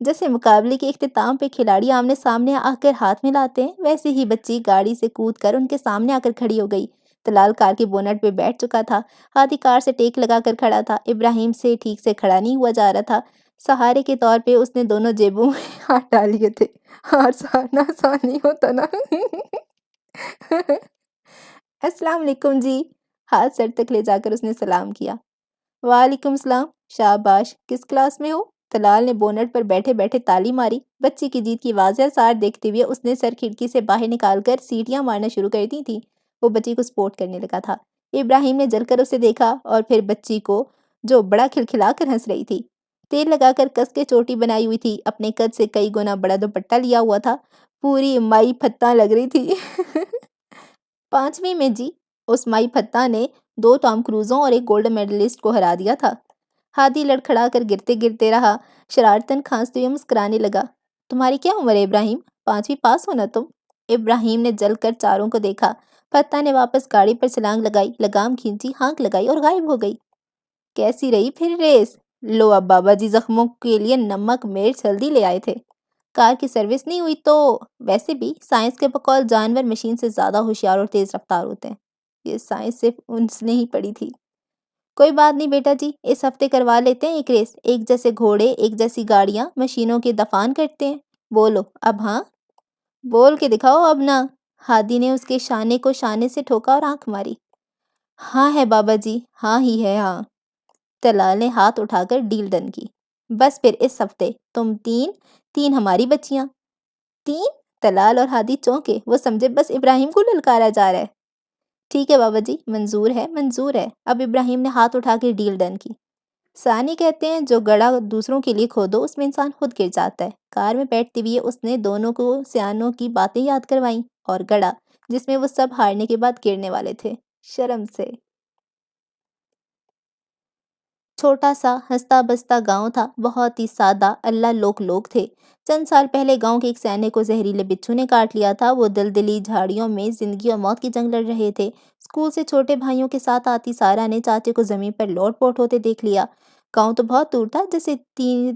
جیسے مقابلے کے اختتام پہ کھلاڑی آمنے سامنے آ کر ہاتھ ملاتے ہیں، ویسے ہی بچی گاڑی سے کود کر ان کے سامنے آ کر کھڑی ہو گئی۔ طلال کار کے بونٹ پہ بیٹھ چکا تھا، ہادی کار سے ٹیک لگا کر کھڑا تھا، ابراہیم سے ٹھیک سے کھڑا نہیں ہوا جا رہا تھا۔ سہارے کے طور پہ اس نے دونوں جیبوں میں ہاتھ ڈال لیے تھے۔ ہار سہارنا آسان نہیں ہوتا نا۔ السلام علیکم جی۔ ہاتھ سر تک لے جا کر اس نے سلام کیا۔ وعلیکم السلام۔ شاباش، کس کلاس میں ہو؟ طلال نے بونٹ پر بیٹھے بیٹھے تالی ماری۔ بچی کی جیت کی واضح سار دیکھتے ہوئے اس نے سر کھڑکی سے باہر نکال کر سیٹیاں مارنا شروع کر دی تھی۔ وہ بچی کو سپورٹ کرنے لگا تھا۔ ابراہیم نے جل کر اسے دیکھا اور پھر بچی کو، جو بڑا کھلکھلا کر ہنس رہی تھی۔ تیل لگا کر کس کے چوٹی بنائی ہوئی تھی، اپنے قد سے کئی گنا بڑا دوپٹہ لیا ہوا تھا، پوری مائی پھتہ لگ رہی تھی۔ 5ویں میں جی، اس مائی پھتہ نے 2 ٹام کروزوں اور ایک گولڈ میڈلسٹ کو ہرا دیا تھا۔ ہادی لڑکھڑا کر گرتے گرتے رہا، شرارتاً کھانستے ہوئے مسکرانے لگا۔ تمہاری کیا عمر ہے ابراہیم؟ 5ویں پاس ہونا تم؟ ابراہیم نے جل کر چاروں کو دیکھا۔ پھتہ نے واپس گاڑی پر چھلانگ لگائی، لگام کھینچی، ہانک لگائی اور غائب ہو گئی۔ کیسی رہی پھر ریس؟ لو اب بابا جی زخموں کے لیے نمک مرچ ہلدی لے آئے تھے۔ کار کی سروس نہیں ہوئی تو؟ ویسے بھی سائنس کے بقول جانور مشین سے زیادہ ہوشیار اور تیز رفتار ہوتے ہیں۔ یہ سائنس صرف اس نے ہی پڑھی تھی۔ کوئی بات نہیں بیٹا جی، اس ہفتے کروا لیتے ہیں ایک ریس۔ ایک جیسے گھوڑے، ایک جیسی گاڑیاں مشینوں کے دفان کرتے ہیں۔ بولو اب ہاں؟ بول کے دکھاؤ اب نا۔ ہادی نے اس کے شانے کو شانے سے ٹھوکا اور آنکھ ماری۔ ہاں ہے بابا جی، ہاں ہی ہے ہاں۔ طلال نے ہاتھ اٹھا کر ڈیل ڈن کی۔ بس پھر اس ہفتے تم 3 ہماری بچیاں۔ 3؟ طلال اور ہادی چونکے، وہ سمجھے بس ابراہیم کو للکارا جا رہا ہے۔ ٹھیک ہے بابا جی، منظور ہے منظور ہے۔ اب ابراہیم نے ہاتھ اٹھا کے ڈیل ڈن کی۔ ثانی کہتے ہیں جو گڑھا دوسروں کے لیے کھودو اس میں انسان خود گر جاتا ہے۔ کار میں بیٹھتے ہوئے اس نے دونوں کو سیانوں کی باتیں یاد کروائیں، اور گڑھا جس میں وہ سب ہارنے کے بعد گرنے والے تھے، شرم سے۔ چھوٹا سا ہنستا بستا گاؤں تھا، بہت ہی سادہ، اللہ لوگ تھے۔ چند سال پہلے گاؤں کے ایک سیانی کو زہریلے بچھو نے کاٹ لیا تھا۔ وہ دلدلی جھاڑیوں میں زندگی اور موت کی جنگ لڑ رہے تھے۔ اسکول سے چھوٹے بھائیوں کے ساتھ آتی سارا نے چاچے کو زمین پر لوٹ پوٹ ہوتے دیکھ لیا۔ گاؤں تو بہت دور تھا،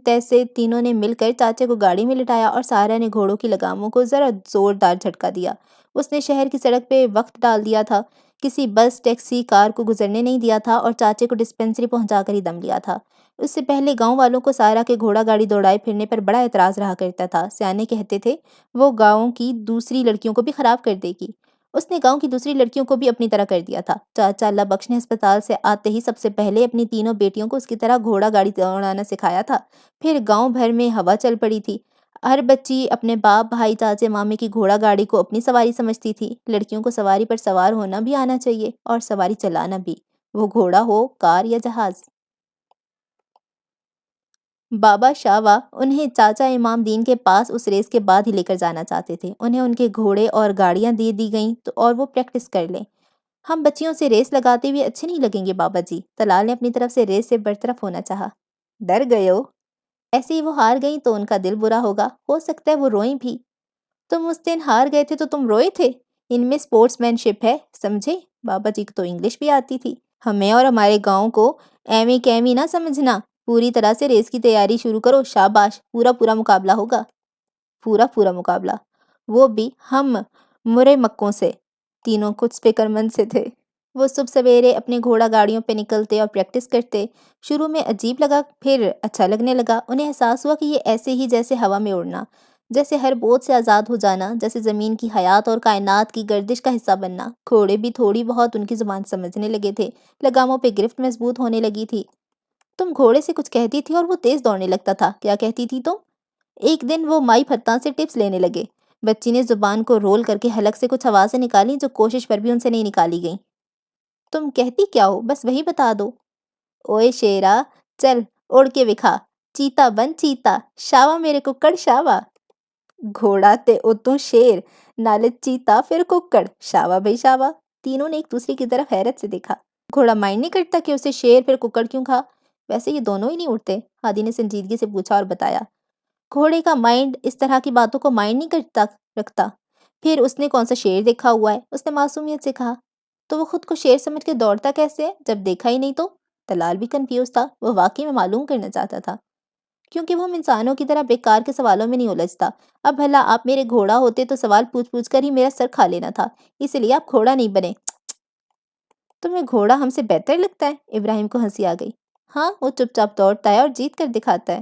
تیسے تینوں نے مل کر چاچے کو گاڑی میں لٹایا اور سارا نے گھوڑوں کی لگاموں کو ذرا زوردار جھٹکا دیا۔ اس نے شہر کی سڑک پہ وقت ڈال دیا تھا، کسی بس ٹیکسی کار کو گزرنے نہیں دیا تھا اور چاچے کو ڈسپنسری پہنچا کر ہی دم لیا تھا۔ اس سے پہلے گاؤں والوں کو سارا کے گھوڑا گاڑی دوڑائے پھرنے پر بڑا اعتراض رہا کرتا تھا۔ سیانے کہتے تھے وہ گاؤں کی دوسری لڑکیوں کو بھی خراب کر دے گی۔ اس نے گاؤں کی دوسری لڑکیوں کو بھی اپنی طرح کر دیا تھا۔ چاچا اللہ بخش نے ہسپتال سے آتے ہی سب سے پہلے اپنی تینوں بیٹیوں کو اس کی طرح گھوڑا گاڑی دوڑانا سکھایا تھا۔ پھر گاؤں بھر میں ہوا چل پڑی تھی۔ ہر بچی اپنے باپ، بھائی، چاچے، مامے کی گھوڑا گاڑی کو اپنی سواری سمجھتی تھی۔ لڑکیوں کو سواری پر سوار ہونا بھی آنا چاہیے اور سواری چلانا بھی، وہ گھوڑا ہو، کار یا جہاز۔ بابا شاوا انہیں چاچا امام دین کے پاس اس ریس کے بعد ہی لے کر جانا چاہتے تھے۔ انہیں ان کے گھوڑے اور گاڑیاں دے دی گئیں اور وہ پریکٹس کر لیں۔ ہم بچیوں سے ریس لگاتے ہوئے اچھے نہیں لگیں گے بابا جی، طلال نے اپنی طرف سے ریس سے برطرف ہونا چاہا۔ ڈر گئے ہو؟ ایسے ہی وہ ہار گئیں تو ان کا دل برا ہوگا، ہو سکتا ہے وہ روئیں بھی۔ تم اس دن ہار گئے تھے تو تم روئے تھے؟ ان میں سپورٹس مین شپ ہے، سمجھے؟ بابا جی کو تو انگلش بھی آتی تھی۔ ہمیں اور ہمارے گاؤں کو ایویں کیویں نہ سمجھنا، پوری طرح سے ریس کی تیاری شروع کرو۔ شاباش، پورا مقابلہ ہوگا۔ پورا مقابلہ، وہ بھی ہم مرے مکوں سے۔ تینوں کچھ فکر مند سے تھے۔ وہ صبح سویرے اپنے گھوڑا گاڑیوں پہ نکلتے اور پریکٹس کرتے۔ شروع میں عجیب لگا، پھر اچھا لگنے لگا۔ انہیں احساس ہوا کہ یہ ایسے ہی جیسے ہوا میں اڑنا، جیسے ہر بوجھ سے آزاد ہو جانا، جیسے زمین کی حیات اور کائنات کی گردش کا حصہ بننا۔ گھوڑے بھی تھوڑی بہت ان کی زبان سمجھنے لگے تھے، لگاموں پہ گرفت مضبوط ہونے لگی تھی۔ تم گھوڑے سے کچھ کہتی تھی اور وہ تیز دوڑنے لگتا تھا، کیا کہتی تھی تم؟ ایک دن وہ مائی پھتہ سے ٹپس لینے لگے۔ بچی نے زبان کو رول کر کے حلق سے کچھ آوازیں نکالی جو کوشش پر بھی ان سے نہیں نکالی گئیں۔ تم کہتی کیا ہو، بس وہی بتا دو۔ اوئے شیرا، چل اڑ کے وکھا، چیتا بن چیتا، شاوا میرے ککڑ شاوا۔ گھوڑا تے اتوں شیر، نالے چیتا پھر ککڑ، شاوا بھائی شاوا۔ تینوں نے ایک دوسرے کی طرف حیرت سے دیکھا۔ گھوڑا مائنڈ نہیں کرتا کہ اسے شیر پھر ککڑ کیوں کہا؟ ویسے یہ دونوں ہی نہیں اڑتے، ہادی نے سنجیدگی سے پوچھا اور بتایا۔ گھوڑے کا مائنڈ اس طرح کی باتوں کو مائنڈ نہیں رکھتا۔ پھر اس نے کون سا شیر دیکھا ہوا ہے؟ اس نے معصومیت سے کہا۔ تو وہ خود کو شیر سمجھ کے دوڑتا کیسے ہے جب دیکھا ہی نہیں تو؟ طلال بھی کنفیوز تھا، وہ واقعی میں معلوم کرنا چاہتا تھا، کیونکہ وہ انسانوں کی طرح بیکار کے سوالوں میں نہیں الجھتا۔ اب بھلا آپ میرے گھوڑا ہوتے تو سوال پوچھ کر ہی میرا سر کھا لینا تھا، اس لیے آپ گھوڑا نہیں بنے۔ تمہیں گھوڑا ہم سے بہتر لگتا ہے؟ ابراہیم کو ہنسی آ گئی۔ ہاں، وہ چپ چاپ دوڑتا ہے اور جیت کر دکھاتا ہے۔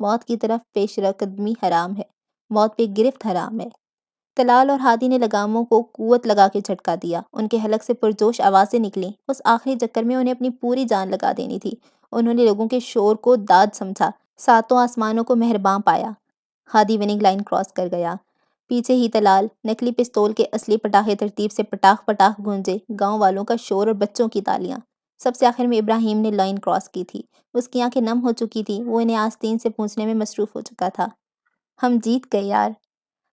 موت کی طرف پیش قدمی حرام ہے، موت پہ گرفت حرام ہے۔ طلال اور ہادی نے لگاموں کو قوت لگا کے جھٹکا دیا، ان کے حلق سے پرجوش آوازیں نکلیں۔ اس آخری چکر میں انہیں اپنی پوری جان لگا دینی تھی۔ انہوں نے لوگوں کے شور کو داد سمجھا، ساتوں آسمانوں کو مہرباں پایا۔ ہادی وننگ لائن کراس کر گیا، پیچھے ہی طلال۔ نکلی پستول کے اصلی پٹاخے ترتیب سے پٹاخ پٹاخ گونجے، گاؤں والوں کا شور اور بچوں کی تالیاں۔ سب سے آخر میں ابراہیم نے لائن کراس کی تھی۔ اس کی آنکھیں نم ہو چکی تھی، وہ انہیں آستین سے پوچھنے میں مصروف ہو چکا تھا، ہم جیت گئے یار۔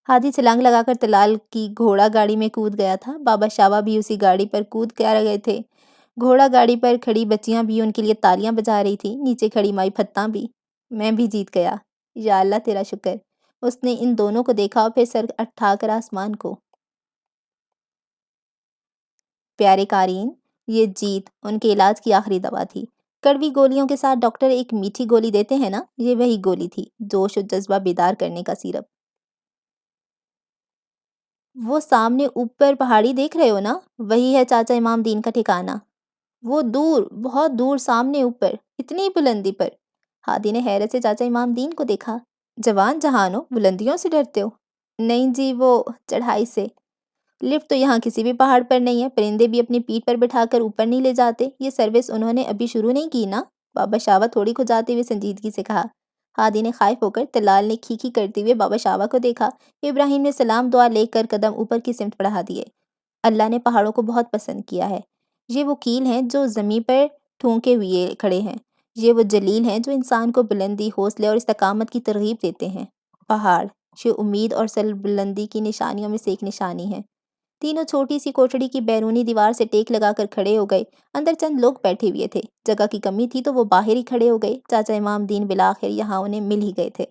ہادی چھلانگ لگا کر طلال کی گھوڑا گاڑی میں کود گیا تھا، بابا شاوا بھی اسی گاڑی پر کود کر گئے تھے۔ گھوڑا گاڑی پر کھڑی بچیاں بھی ان کے لیے تالیاں بجا رہی تھی، نیچے کھڑی مائی پھتاں بھی۔ میں بھی جیت گیا، یا اللہ تیرا شکر۔ اس نے ان دونوں کو دیکھا اور پھر سر اٹھا کر آسمان کو۔ پیارے قارئین، یہ جیت ان کے علاج کی آخری دوا تھی۔ کڑوی گولیوں کے ساتھ ڈاکٹر ایک میٹھی گولی دیتے ہیں نا، یہ وہی گولی تھی، جوش و جذبہ بیدار کرنے کا سیرپ۔ وہ سامنے اوپر پہاڑی دیکھ رہے ہو نا، وہی ہے چاچا امام دین کا ٹھکانہ۔ وہ دور، بہت دور، سامنے اوپر، اتنی بلندی پر۔ ہادی نے حیرت سے چاچا امام دین کو دیکھا۔ جوان جہانو، بلندیوں سے ڈرتے ہو؟ نہیں جی، وہ چڑھائی سے۔ لفٹ تو یہاں کسی بھی پہاڑ پر نہیں ہے، پرندے بھی اپنی پیٹھ پر بٹھا کر اوپر نہیں لے جاتے۔ یہ سروس انہوں نے ابھی شروع نہیں کی نا؟ بابا شاوا تھوڑی کھجاتے ہوئے سنجیدگی سے کہا۔ ہادی نے خائف ہو کر طلال نے کھیکھی کرتے ہوئے بابا شاوا کو دیکھا۔ ابراہیم نے سلام دعا لے کر قدم اوپر کی سمت بڑھا دیے۔ اللہ نے پہاڑوں کو بہت پسند کیا ہے۔ یہ وہ کیل ہیں جو زمیں پر ٹھونکے ہوئے کھڑے ہیں، یہ وہ جلیل ہیں جو انسان کو بلندی، حوصلے اور استقامت کی ترغیب دیتے ہیں۔ پہاڑ یہ امید اور سر بلندی کی نشانیوں میں سے ایک نشانی ہے۔ تینوں چھوٹی سی کوٹڑی کی بیرونی دیوار سے ٹیک لگا کر کھڑے ہو گئے۔ اندر چند لوگ بیٹھے ہوئے تھے، جگہ کی کمی تھی تو وہ باہر ہی کھڑے ہو گئے۔ چاچا امام دین بالآخر یہاں انہیں مل ہی گئے تھے۔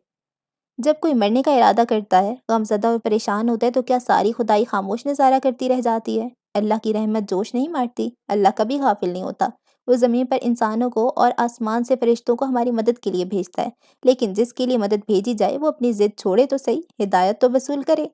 جب کوئی مرنے کا ارادہ کرتا ہے، غمزدہ اور پریشان ہوتا ہے، تو کیا ساری خدائی خاموش نظارہ کرتی رہ جاتی ہے؟ اللہ کی رحمت جوش نہیں مارتی؟ اللہ کبھی غافل نہیں ہوتا۔ وہ زمین پر انسانوں کو اور آسمان سے فرشتوں کو ہماری مدد کے لیے بھیجتا ہے، لیکن جس کے لیے مدد بھیجی جائے وہ اپنی ضد چھوڑے تو صحیح، ہدایت تو وصول کرے۔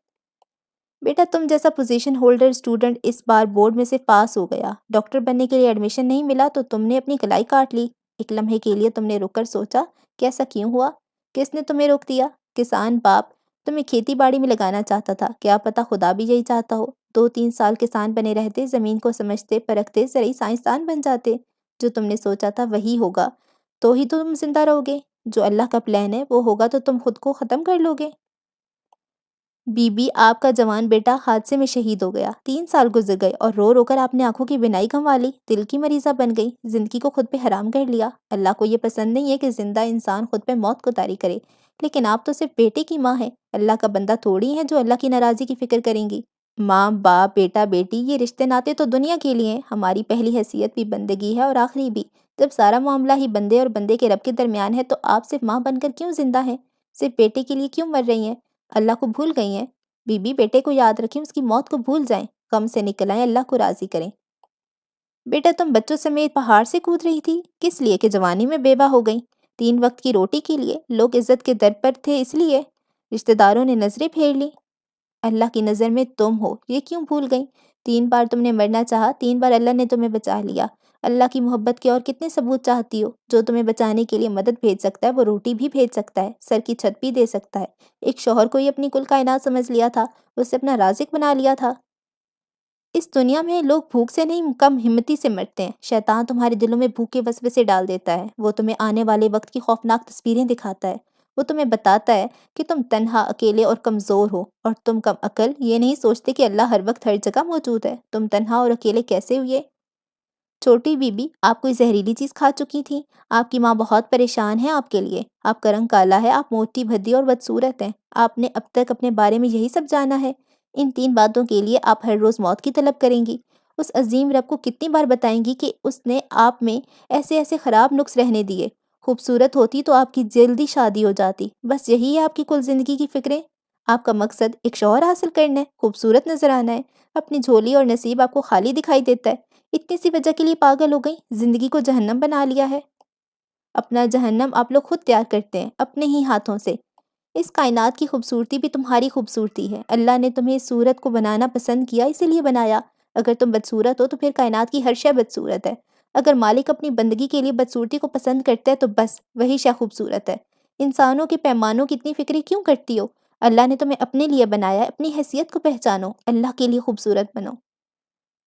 بیٹا تم جیسا پوزیشن ہولڈر اسٹوڈنٹ اس بار بورڈ میں سے پاس ہو گیا، ڈاکٹر بننے کے لیے ایڈمیشن نہیں ملا تو تم نے اپنی کلائی کاٹ لی۔ ایک لمحے کے لیے تم نے رک کر سوچا کہ ایسا کیوں ہوا؟ کس نے تمہیں روک دیا؟ کسان باپ تمہیں کھیتی باڑی میں لگانا چاہتا تھا، کیا پتا خدا بھی یہی چاہتا ہو۔ 2-3 سال کسان بنے رہتے، زمین کو سمجھتے پرکھتے زرعی سائنسدان بن جاتے۔ جو تم نے سوچا تھا وہی ہوگا تو ہی تم زندہ رہو گے، جو اللہ کا پلان ہے وہ ہوگا تو تم خود کو ختم کر لو گے۔ بی بی آپ کا جوان بیٹا حادثے میں شہید ہو گیا، 3 سال گزر گئے اور رو رو کر آپ نے آنکھوں کی بینائی گنوا لی، دل کی مریضہ بن گئی، زندگی کو خود پہ حرام کر لیا۔ اللہ کو یہ پسند نہیں ہے کہ زندہ انسان خود پہ موت کو طاری کرے، لیکن آپ تو صرف بیٹے کی ماں ہیں، اللہ کا بندہ تھوڑی ہیں جو اللہ کی ناراضی کی فکر کریں گی۔ ماں باپ بیٹا بیٹی یہ رشتے ناطے تو دنیا کے لیے ہیں، ہماری پہلی حیثیت بھی بندگی ہے اور آخری بھی۔ جب سارا معاملہ ہی بندے اور بندے کے رب کے درمیان ہے تو آپ صرف ماں بن کر کیوں زندہ ہیں؟ صرف بیٹے کے لیے کیوں مر رہی ہیں؟ اللہ کو بھول گئی ہیں؟ بی بی بیٹے کو یاد رکھیں، اس کی موت کو بھول جائیں، غم سے نکل آئیں، اللہ کو راضی کریں۔ بیٹا تم بچوں سمیت پہاڑ سے کود رہی تھی، کس لیے کہ جوانی میں بیوہ ہو گئی؟ 3 وقت کی روٹی کے لیے؟ لوگ عزت کے در پر تھے اس لیے؟ رشتہ داروں نے نظریں پھیر لی؟ اللہ کی نظر میں تم ہو، یہ کیوں بھول گئی؟ 3 بار تم نے مرنا چاہا، 3 بار اللہ نے تمہیں بچا لیا۔ اللہ کی محبت کے اور کتنے ثبوت چاہتی ہو؟ جو تمہیں بچانے کے لیے مدد بھیج سکتا ہے وہ روٹی بھی بھیج سکتا ہے، سر کی چھت بھی دے سکتا ہے۔ ایک شوہر کو ہی اپنی کل کائنات سمجھ لیا تھا، اسے اپنا رازق بنا لیا تھا۔ اس دنیا میں لوگ بھوک سے نہیں کم ہمتی سے مرتے ہیں۔ شیطان تمہارے دلوں میں بھوک کے وسوسے ڈال دیتا ہے، وہ تمہیں آنے والے وقت کی خوفناک تصویریں دکھاتا ہے، وہ تمہیں بتاتا ہے کہ تم تنہا، اکیلے اور کمزور ہو، اور تم کم عقل یہ نہیں سوچتے کہ اللہ ہر وقت ہر جگہ موجود ہے۔ تم تنہا اور اکیلے کیسے ہوئے؟ چھوٹی بی بی آپ کوئی زہریلی چیز کھا چکی تھی؟ آپ کی ماں بہت پریشان ہے آپ کے لیے، آپ کا رنگ کالا ہے، آپ موٹی بھدی اور بدصورت ہیں، آپ نے اب تک اپنے بارے میں یہی سب جانا ہے۔ ان 3 باتوں کے لیے آپ ہر روز موت کی طلب کریں گی۔ اس عظیم رب کو کتنی بار بتائیں گی کہ اس نے آپ میں ایسے ایسے خراب نقص رہنے دیے؟ خوبصورت ہوتی تو آپ کی جلدی شادی ہو جاتی، بس یہی ہے آپ کی کل زندگی کی فکریں؟ آپ کا مقصد ایک شوہر حاصل کرنا ہے، خوبصورت نظر آنا ہے، اپنی جھولی اور نصیب آپ کو خالی دکھائی دیتا ہے، اتنی سی وجہ کے لیے پاگل ہو گئی، زندگی کو جہنم بنا لیا ہے۔ اپنا جہنم آپ لوگ خود تیار کرتے ہیں اپنے ہی ہاتھوں سے۔ اس کائنات کی خوبصورتی بھی تمہاری خوبصورتی ہے، اللہ نے تمہیں اس صورت کو بنانا پسند کیا، اسی لیے بنایا۔ اگر تم بدصورت ہو تو پھر کائنات کی ہر شے بدصورت ہے۔ اگر مالک اپنی بندگی کے لیے بدصورتی کو پسند کرتا ہے تو بس وہی شے خوبصورت ہے۔ انسانوں کے پیمانوں کی اتنی فکری کیوں کرتی ہو؟ اللہ نے تمہیں اپنے لیے بنایا ہے، اپنی حیثیت کو پہچانو، اللہ کے لیے خوبصورت بنو۔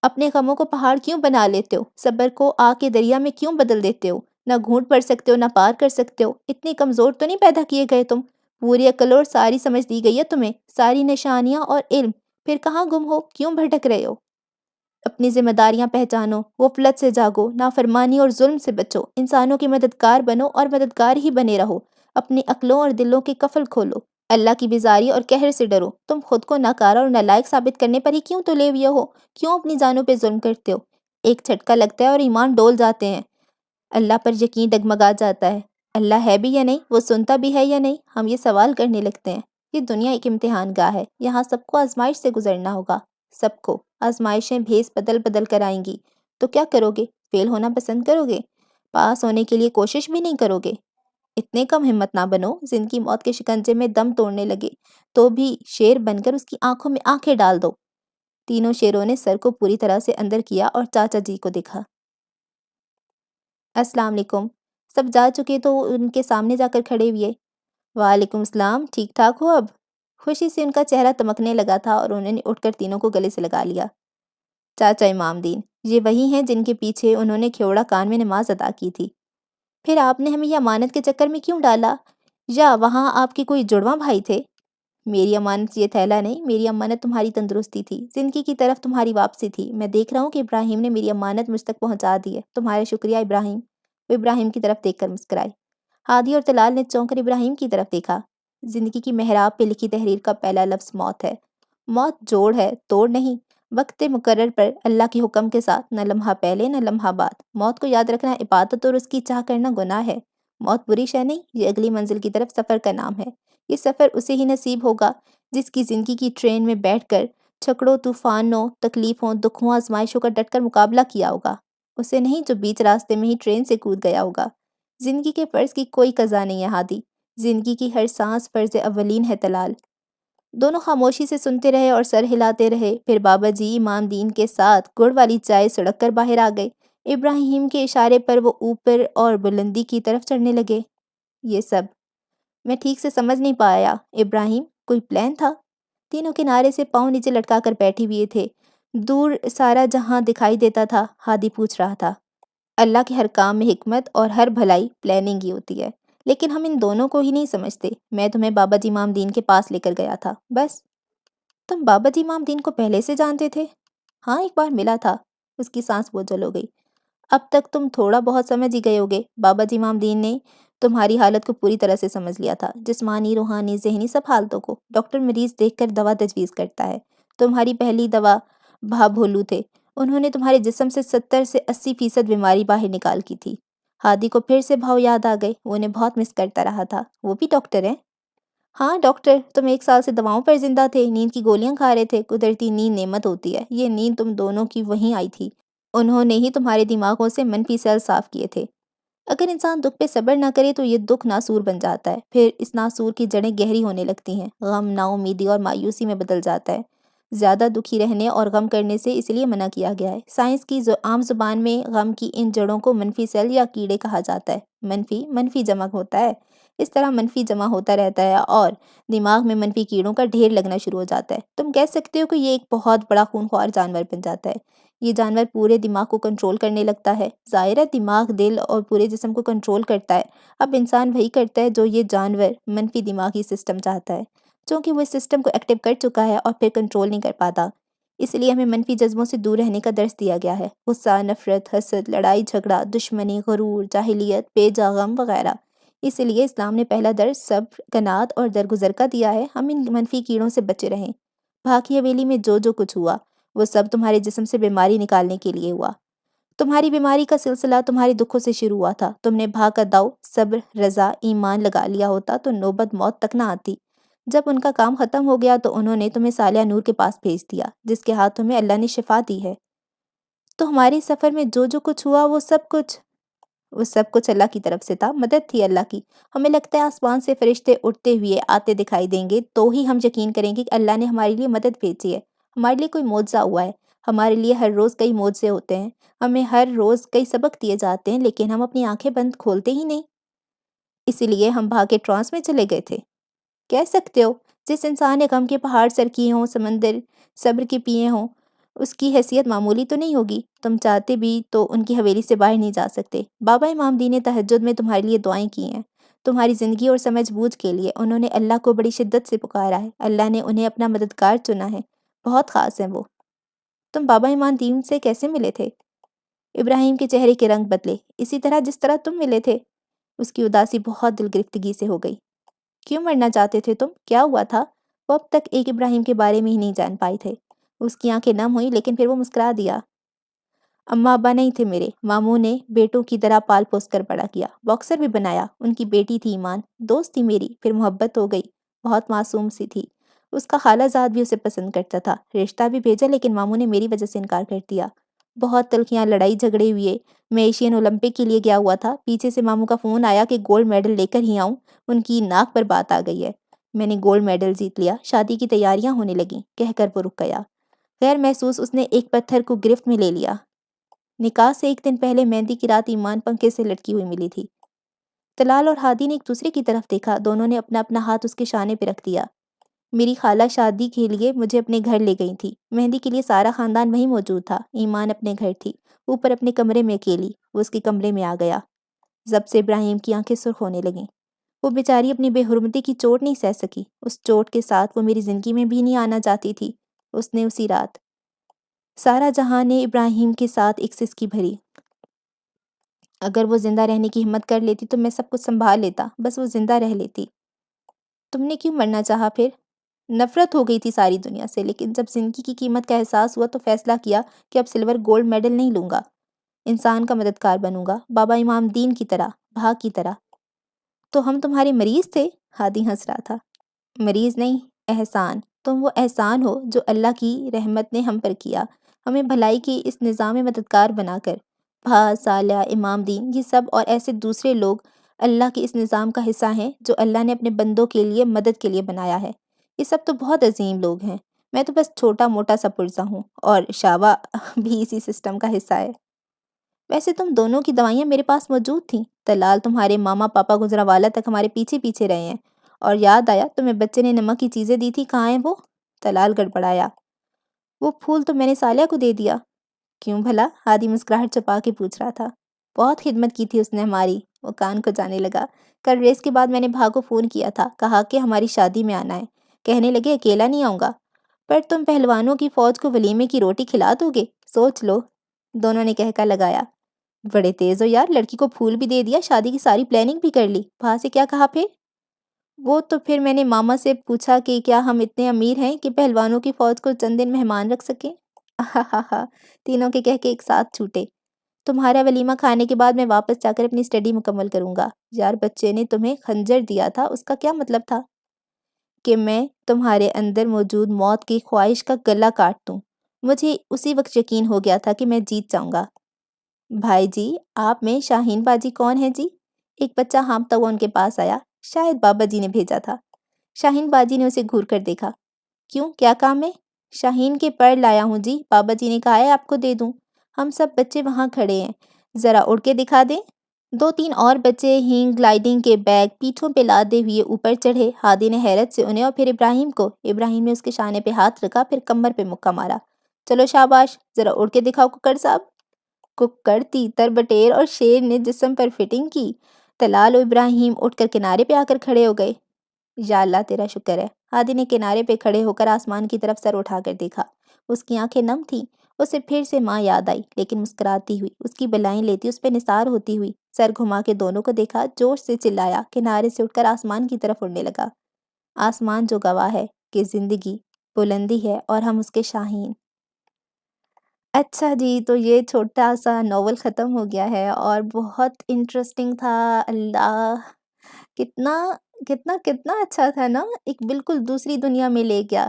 اپنے غموں کو پہاڑ کیوں بنا لیتے ہو؟ صبر کو آگ کے دریا میں کیوں بدل دیتے ہو؟ نہ گھونٹ پڑ سکتے ہو، نہ پار کر سکتے ہو، اتنے کمزور تو نہیں پیدا کیے گئے تم؟ پوری عقل اور ساری سمجھ دی گئی ہے تمہیں، ساری نشانیاں اور علم، پھر کہاں گم ہو؟ کیوں بھٹک رہے ہو؟ اپنی ذمہ داریاں پہچانو، غفلت سے جاگو، نافرمانی اور ظلم سے بچو، انسانوں کے مددگار بنو اور مددگار ہی بنے رہو، اپنی عقلوں اور دلوں کے کفل کھولو، اللہ کی بیزاری اور قہر سے ڈرو۔ تم خود کو ناکارہ اور نالائق ثابت کرنے پر ہی کیوں تلے ہوئے ہو؟ کیوں اپنی جانوں پہ ظلم کرتے ہو؟ ایک جھٹکا لگتا ہے اور ایمان ڈول جاتے ہیں، اللہ پر یقین ڈگمگا جاتا ہے۔ اللہ ہے بھی یا نہیں؟ وہ سنتا بھی ہے یا نہیں؟ ہم یہ سوال کرنے لگتے ہیں۔ یہ دنیا ایک امتحان گاہ ہے، یہاں سب کو آزمائش سے گزرنا ہوگا، سب کو۔ آزمائشیں بھیس بدل بدل کر آئیں گی، تو کیا کرو گے؟ فیل ہونا پسند کرو گے؟ پاس ہونے کے لیے کوشش بھی نہیں کرو گے؟ اتنے کم ہمت نہ بنو، زندگی موت کے شکنجے میں دم توڑنے لگے تو بھی شیر بن کر اس کی آنکھوں میں آنکھیں ڈال دو۔ تینوں شیروں نے سر کو پوری طرح سے اندر کیا اور چاچا جی کو دیکھا۔ السلام علیکم۔ سب جا چکے تو ان کے سامنے جا کر کھڑے ہوئے۔ وعلیکم السلام، ٹھیک ٹھاک ہو اب؟ خوشی سے ان کا چہرہ تمکنے لگا تھا اور انہوں نے اٹھ کر تینوں کو گلے سے لگا لیا۔ چاچا امام دین، یہ وہی ہیں جن کے پیچھے انہوں نے کھیوڑا کان میں نماز ادا کی تھی۔ پھر آپ نے ہمیں یہ امانت کے چکر میں کیوں ڈالا؟ یا وہاں آپ کے کوئی جڑواں بھائی تھے؟ میری امانت یہ تھیلا نہیں، میری امانت تمہاری تندرستی تھی، زندگی کی طرف تمہاری واپسی تھی۔ میں دیکھ رہا ہوں کہ ابراہیم نے میری امانت مجھ تک پہنچا دی ہے، تمہارا شکریہ ابراہیم۔ وہ ابراہیم کی طرف دیکھ کر مسکرائے۔ ہادی اور طلال نے چونک کر ابراہیم کی طرف دیکھا۔ زندگی کی محراب پہ لکھی تحریر کا پہلا لفظ موت ہے۔ موت جوڑ ہے، توڑ نہیں۔ وقت مقرر پر اللہ کے حکم کے ساتھ، نہ لمحہ پہلے نہ لمحہ بعد۔ موت کو یاد رکھنا عبادت اور اس کی چاہ کرنا گناہ ہے۔ موت بری شے نہیں، یہ اگلی منزل کی طرف سفر کا نام ہے۔ یہ سفر اسے ہی نصیب ہوگا جس کی زندگی کی ٹرین میں بیٹھ کر چھکڑوں، طوفانوں، تکلیفوں، دکھوں، آزمائشوں کا ڈٹ کر مقابلہ کیا ہوگا۔ اسے نہیں جو بیچ راستے میں ہی ٹرین سے کود گیا ہوگا۔ زندگی کے فرض کی کوئی قضا نہیں ہے ہادی، زندگی کی ہر سانس فرض اولین ہے طلال۔ دونوں خاموشی سے سنتے رہے اور سر ہلاتے رہے۔ پھر بابا جی امام دین کے ساتھ گڑ والی چائے سڑک کر باہر آ گئے۔ ابراہیم کے اشارے پر وہ اوپر اور بلندی کی طرف چڑھنے لگے۔ یہ سب میں ٹھیک سے سمجھ نہیں پایا ابراہیم، کوئی پلان تھا؟ تینوں کنارے سے پاؤں نیچے لٹکا کر بیٹھے ہوئے تھے، دور سارا جہاں دکھائی دیتا تھا۔ ہادی پوچھ رہا تھا۔ اللہ کے ہر کام میں حکمت اور ہر بھلائی پلاننگ ہی ہوتی ہے، لیکن ہم ان دونوں کو ہی نہیں سمجھتے۔ میں تمہیں بابا جی امام دین کے پاس لے کر گیا تھا، بس۔ تم بابا جی امام دین کو پہلے سے جانتے تھے؟ ہاں، ایک بار ملا تھا۔ اس کی سانس بوجھل ہو گئی۔ اب تک تم تھوڑا بہت سمجھ ہی گئے ہوگے۔ بابا جی امام دین نے تمہاری حالت کو پوری طرح سے سمجھ لیا تھا، جسمانی، روحانی، ذہنی، سب حالتوں کو۔ ڈاکٹر مریض دیکھ کر دوا تجویز کرتا ہے۔ تمہاری پہلی دوا بھا بھولو تھے، انہوں نے تمہارے جسم سے 70 سے 80% بیماری باہر نکال کی تھی۔ ہادی کو پھر سے بھاؤ یاد آ گئے، وہ انہیں بہت مس کرتا رہا تھا۔ وہ بھی ڈاکٹر ہیں؟ ہاں ڈاکٹر، تم 1 سال سے دواؤں پر زندہ تھے، نیند کی گولیاں کھا رہے تھے۔ قدرتی نیند نعمت ہوتی ہے، یہ نیند تم دونوں کی وہیں آئی تھی۔ انہوں نے ہی تمہارے دماغوں سے منفی سیل صاف کیے تھے۔ اگر انسان دکھ پہ صبر نہ کرے تو یہ دکھ ناسور بن جاتا ہے، پھر اس ناسور کی جڑیں گہری ہونے لگتی ہیں، غم، نا امیدی اور مایوسی میں بدل جاتا ہے۔ زیادہ دکھی رہنے اور غم کرنے سے اس لیے منع کیا گیا ہے۔ سائنس کی عام زبان میں غم کی ان جڑوں کو منفی سیل یا کیڑے کہا جاتا ہے۔ منفی جمع ہوتا ہے، اس طرح منفی جمع ہوتا رہتا ہے اور دماغ میں منفی کیڑوں کا ڈھیر لگنا شروع ہو جاتا ہے۔ تم کہہ سکتے ہو کہ یہ ایک بہت بڑا خونخوار جانور بن جاتا ہے۔ یہ جانور پورے دماغ کو کنٹرول کرنے لگتا ہے۔ ظاہر ہے دماغ، دل اور پورے جسم کو کنٹرول کرتا ہے۔ اب انسان وہی کرتا ہے جو یہ جانور منفی دماغی سسٹم چاہتا ہے، چونکہ وہ اس سسٹم کو ایکٹیو کر چکا ہے اور پھر کنٹرول نہیں کر پاتا۔ اس لیے ہمیں منفی جذبوں سے دور رہنے کا درس دیا گیا ہے۔ غصہ، نفرت، حسد، لڑائی جھگڑا، دشمنی، غرور، جاہلیت، بے جا غم وغیرہ۔ اس لیے اسلام نے پہلا درس صبر، قناعت اور درگزر کا دیا ہے۔ ہم ان منفی کیڑوں سے بچے رہیں۔ بھا کی حویلی میں جو کچھ ہوا وہ سب تمہارے جسم سے بیماری نکالنے کے لیے ہوا۔ تمہاری بیماری کا سلسلہ تمہارے دکھوں سے شروع ہوا تھا۔ تم نے بھا کا داؤ، صبر، رضا، ایمان لگا لیا ہوتا تو نوبت موت تک نہ آتی۔ جب ان کا کام ختم ہو گیا تو انہوں نے تمہیں صالح نور کے پاس بھیج دیا، جس کے ہاتھ تمہیں اللہ نے شفا دی ہے۔ تو ہمارے سفر میں جو کچھ ہوا وہ سب کچھ اللہ کی طرف سے تھا، مدد تھی اللہ کی۔ ہمیں لگتا ہے آسمان سے فرشتے اٹھتے ہوئے آتے دکھائی دیں گے تو ہی ہم یقین کریں گے کہ اللہ نے ہمارے لیے مدد بھیجی ہے، ہمارے لیے کوئی معجزہ ہوا ہے۔ ہمارے لیے ہر روز کئی معجزے ہوتے ہیں، ہمیں ہر روز کئی سبق دیے جاتے ہیں، لیکن ہم اپنی آنکھیں بند کھولتے ہی نہیں۔ اسی لیے ہم بھاگ کے ٹرانس میں چلے گئے تھے۔ کہہ سکتے ہو، جس انسان نے غم کے پہاڑ سر کیے ہوں، سمندر صبر کے پیے ہوں، اس کی حیثیت معمولی تو نہیں ہوگی۔ تم چاہتے بھی تو ان کی حویلی سے باہر نہیں جا سکتے۔ بابا امام دین نے تہجد میں تمہارے لیے دعائیں کی ہیں، تمہاری زندگی اور سمجھ بوجھ کے لیے۔ انہوں نے اللہ کو بڑی شدت سے پکارا ہے، اللہ نے انہیں اپنا مددگار چنا ہے، بہت خاص ہیں وہ۔ تم بابا امام دین سے کیسے ملے تھے؟ ابراہیم کے چہرے کے رنگ بدلے۔ اسی طرح جس طرح تم ملے تھے۔ اس کی اداسی بہت دل گرفتگی سے ہو گئی۔ کیوں مرنا چاہتے تھے تم؟ کیا ہوا تھا؟ وہ اب تک ایک ابراہیم کے بارے میں ہی نہیں جان پائے تھے۔ اس کی آنکھیں نم ہوئیں، لیکن پھر وہ مسکرا دیا۔ اماں ابا نہیں تھے میرے، ماموں نے بیٹوں کی طرح پال پوس کر بڑا کیا، باکسر بھی بنایا۔ ان کی بیٹی تھی ایمان، دوست تھی میری، پھر محبت ہو گئی، بہت معصوم سی تھی۔ اس کا خالہ زاد بھی اسے پسند کرتا تھا، رشتہ بھی بھیجا، لیکن ماموں نے میری وجہ سے انکار کر دیا۔ بہت تلخیاں، لڑائی جھگڑے ہوئے۔ میں ایشین اولمپک کے لیے گیا ہوا تھا، پیچھے سے ماموں کا فون آیا کہ گولڈ میڈل لے کر ہی آؤں، ان کی ناک پر بات آ گئی ہے۔ میں نے گولڈ میڈل جیت لیا، شادی کی تیاریاں ہونے لگیں، کہہ کر وہ رک گیا۔ غیر محسوس اس نے ایک پتھر کو گرفت میں لے لیا۔ نکاح سے ایک دن پہلے مہندی کی رات ایمان پنکھے سے لٹکی ہوئی ملی تھی۔ طلال اور ہادی نے ایک دوسرے کی طرف دیکھا، دونوں نے اپنا اپنا ہاتھ اس کے شانے پہ رکھ دیا۔ میری خالہ شادی کے لیے مجھے اپنے گھر لے گئی تھی، مہندی کے لیے سارا خاندان وہیں موجود تھا۔ ایمان اپنے گھر تھی، اوپر اپنے کمرے میں اکیلی۔ وہ اس کے کمرے میں آ گیا۔ ضبط سے ابراہیم کی آنکھیں سرخ ہونے لگیں۔ وہ بیچاری اپنی بے حرمتی کی چوٹ نہیں سہ سکی، اس چوٹ کے ساتھ وہ میری زندگی میں بھی نہیں آنا چاہتی تھی۔ اس نے اسی رات سارا جہاں نے ابراہیم کے ساتھ ایک سسکی بھری۔ اگر وہ زندہ رہنے کی ہمت کر لیتی تو میں سب کچھ سنبھال لیتا، بس وہ زندہ رہ لیتی۔ تم نے کیوں مرنا چاہا پھر؟ نفرت ہو گئی تھی ساری دنیا سے، لیکن جب زندگی کی قیمت کا احساس ہوا تو فیصلہ کیا کہ اب سلور گولڈ میڈل نہیں لوں گا، انسان کا مددگار بنوں گا، بابا امام دین کی طرح، بھا کی طرح۔ تو ہم تمہارے مریض تھے؟ ہادی ہنس رہا تھا۔ مریض نہیں، احسان۔ تم وہ احسان ہو جو اللہ کی رحمت نے ہم پر کیا، ہمیں بھلائی کے اس نظام مددگار بنا کر۔ بھا، صالح، امام دین، یہ سب اور ایسے دوسرے لوگ اللہ کے اس نظام کا حصہ ہیں جو اللہ نے اپنے بندوں کے لیے مدد کے لیے بنایا ہے۔ یہ سب تو بہت عظیم لوگ ہیں، میں تو بس چھوٹا موٹا سا پرزہ ہوں، اور شعبہ بھی اسی سسٹم کا حصہ ہے۔ ویسے تم دونوں کی دوائیاں میرے پاس موجود تھیں۔ طلال، تمہارے ماما پاپا گجرانوالہ تک ہمارے پیچھے پیچھے رہے ہیں، اور یاد آیا تمہیں بچے نے نمک کی چیزیں دی تھی، کہاں ہیں وہ؟ طلال گڑبڑایا۔ وہ پھول تو میں نے صالحہ کو دے دیا۔ کیوں بھلا؟ ہادی مسکراہٹ چھپا کے پوچھ رہا تھا۔ بہت خدمت کی تھی اس نے ہماری۔ وہ کان کو جانے لگا۔ کل ریس کے بعد میں نے بھا کو فون کیا تھا، کہا کہ ہماری شادی میں آنا ہے۔ کہنے لگے اکیلا نہیں آؤں گا، پر تم پہلوانوں کی فوج کو ولیمے کی روٹی کھلا دو گے، سوچ لو۔ دونوں نے کہکا لگایا۔ بڑے تیز ہو یار، لڑکی کو پھول بھی دے دیا، شادی کی ساری پلاننگ بھی کر لی۔ بھا سے کیا کہا پھر؟ وہ تو پھر میں نے ماما سے پوچھا کہ کیا ہم اتنے امیر ہیں کہ پہلوانوں کی فوج کو چند دن مہمان رکھ سکیں۔ تینوں کے کہہ کے ایک ساتھ چھوٹے۔ تمہارا ولیمہ کھانے کے بعد میں واپس جا کر اپنی اسٹڈی مکمل کروں گا۔ یار، بچے نے تمہیں خنجر دیا تھا، اس کا کیا مطلب تھا؟ کہ میں تمہارے اندر موجود موت کی خواہش کا گلا کاٹ دوں۔ مجھے اسی وقت یقین ہو گیا تھا کہ میں جیت جاؤں گا۔ بھائی جی، آپ میں شاہین باجی کون ہے جی؟ ایک بچہ ہانپتا ہوا ان کے پاس آیا۔ شاید بابا جی نے بھیجا تھا۔ شاہین باجی نے اسے گھور کر دیکھا۔ کیوں، کیا کام ہے؟ شاہین کے پر لایا ہوں جی، بابا جی نے کہا ہے آپ کو دے دوں۔ ہم سب بچے وہاں کھڑے ہیں، ذرا اڑ کے دکھا دیں۔ دو تین اور بچے ہینگ گلائیڈنگ کے بیگ پیٹھوں پہ لادے ہوئے اوپر چڑھے۔ ہادی نے حیرت سے انہیں اور پھر ابراہیم کو۔ ابراہیم نے اس کے شانے پہ ہاتھ رکھا، پھر کمر پہ مکہ مارا۔ چلو شاباش، ذرا اڑ کے دکھاؤ ککڑ صاحب۔ ککڑ، تیتر، بٹیر اور شیر نے جسم پر فٹنگ کی۔ طلال و ابراہیم اٹھ کر کنارے پہ آ کر کھڑے ہو گئے۔ یا اللہ تیرا شکر ہے۔ ہادی نے کنارے پہ کھڑے ہو کر آسمان کی طرف سر اٹھا کر دیکھا۔ اس کی آنکھیں نم تھیں۔ اسے پھر سے ماں یاد آئی، لیکن مسکراتی ہوئی، اس کی بلائیں لیتی، اس پہ نثار ہوتی ہوئی۔ سر گھما کے دونوں کو دیکھا، جوش سے چلایا، کنارے سے اٹھ کر آسمان کی طرف اڑنے لگا۔ آسمان جو گواہ ہے کہ زندگی بلندی ہے اور ہم اس کے شاہین۔ اچھا جی، تو یہ چھوٹا سا ناول ختم ہو گیا ہے اور بہت انٹرسٹنگ تھا۔ اللہ، کتنا کتنا کتنا اچھا تھا نا، ایک بالکل دوسری دنیا میں لے گیا،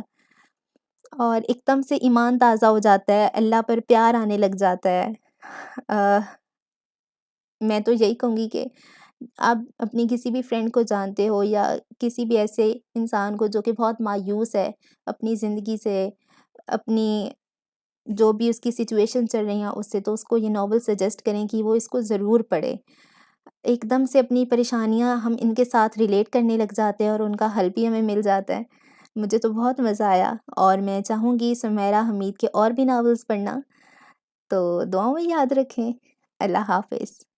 اور ایک دم سے ایمان تازہ ہو جاتا ہے، اللہ پر پیار آنے لگ جاتا ہے۔ میں تو یہی کہوں گی کہ آپ اپنی کسی بھی فرینڈ کو جانتے ہو یا کسی بھی ایسے انسان کو جو کہ بہت مایوس ہے اپنی زندگی سے، اپنی جو بھی اس کی سچویشن چل رہی ہیں اس سے، تو اس کو یہ ناول سجیسٹ کریں کہ وہ اس کو ضرور پڑھے۔ ایک دم سے اپنی پریشانیاں ہم ان کے ساتھ ریلیٹ کرنے لگ جاتے ہیں اور ان کا حل بھی ہمیں مل جاتا ہے۔ مجھے تو بہت مزہ آیا اور میں چاہوں گی سمیرہ حمید کے اور بھی ناولس پڑھنا، تو دعاؤں میں یاد رکھیں۔ اللہ حافظ۔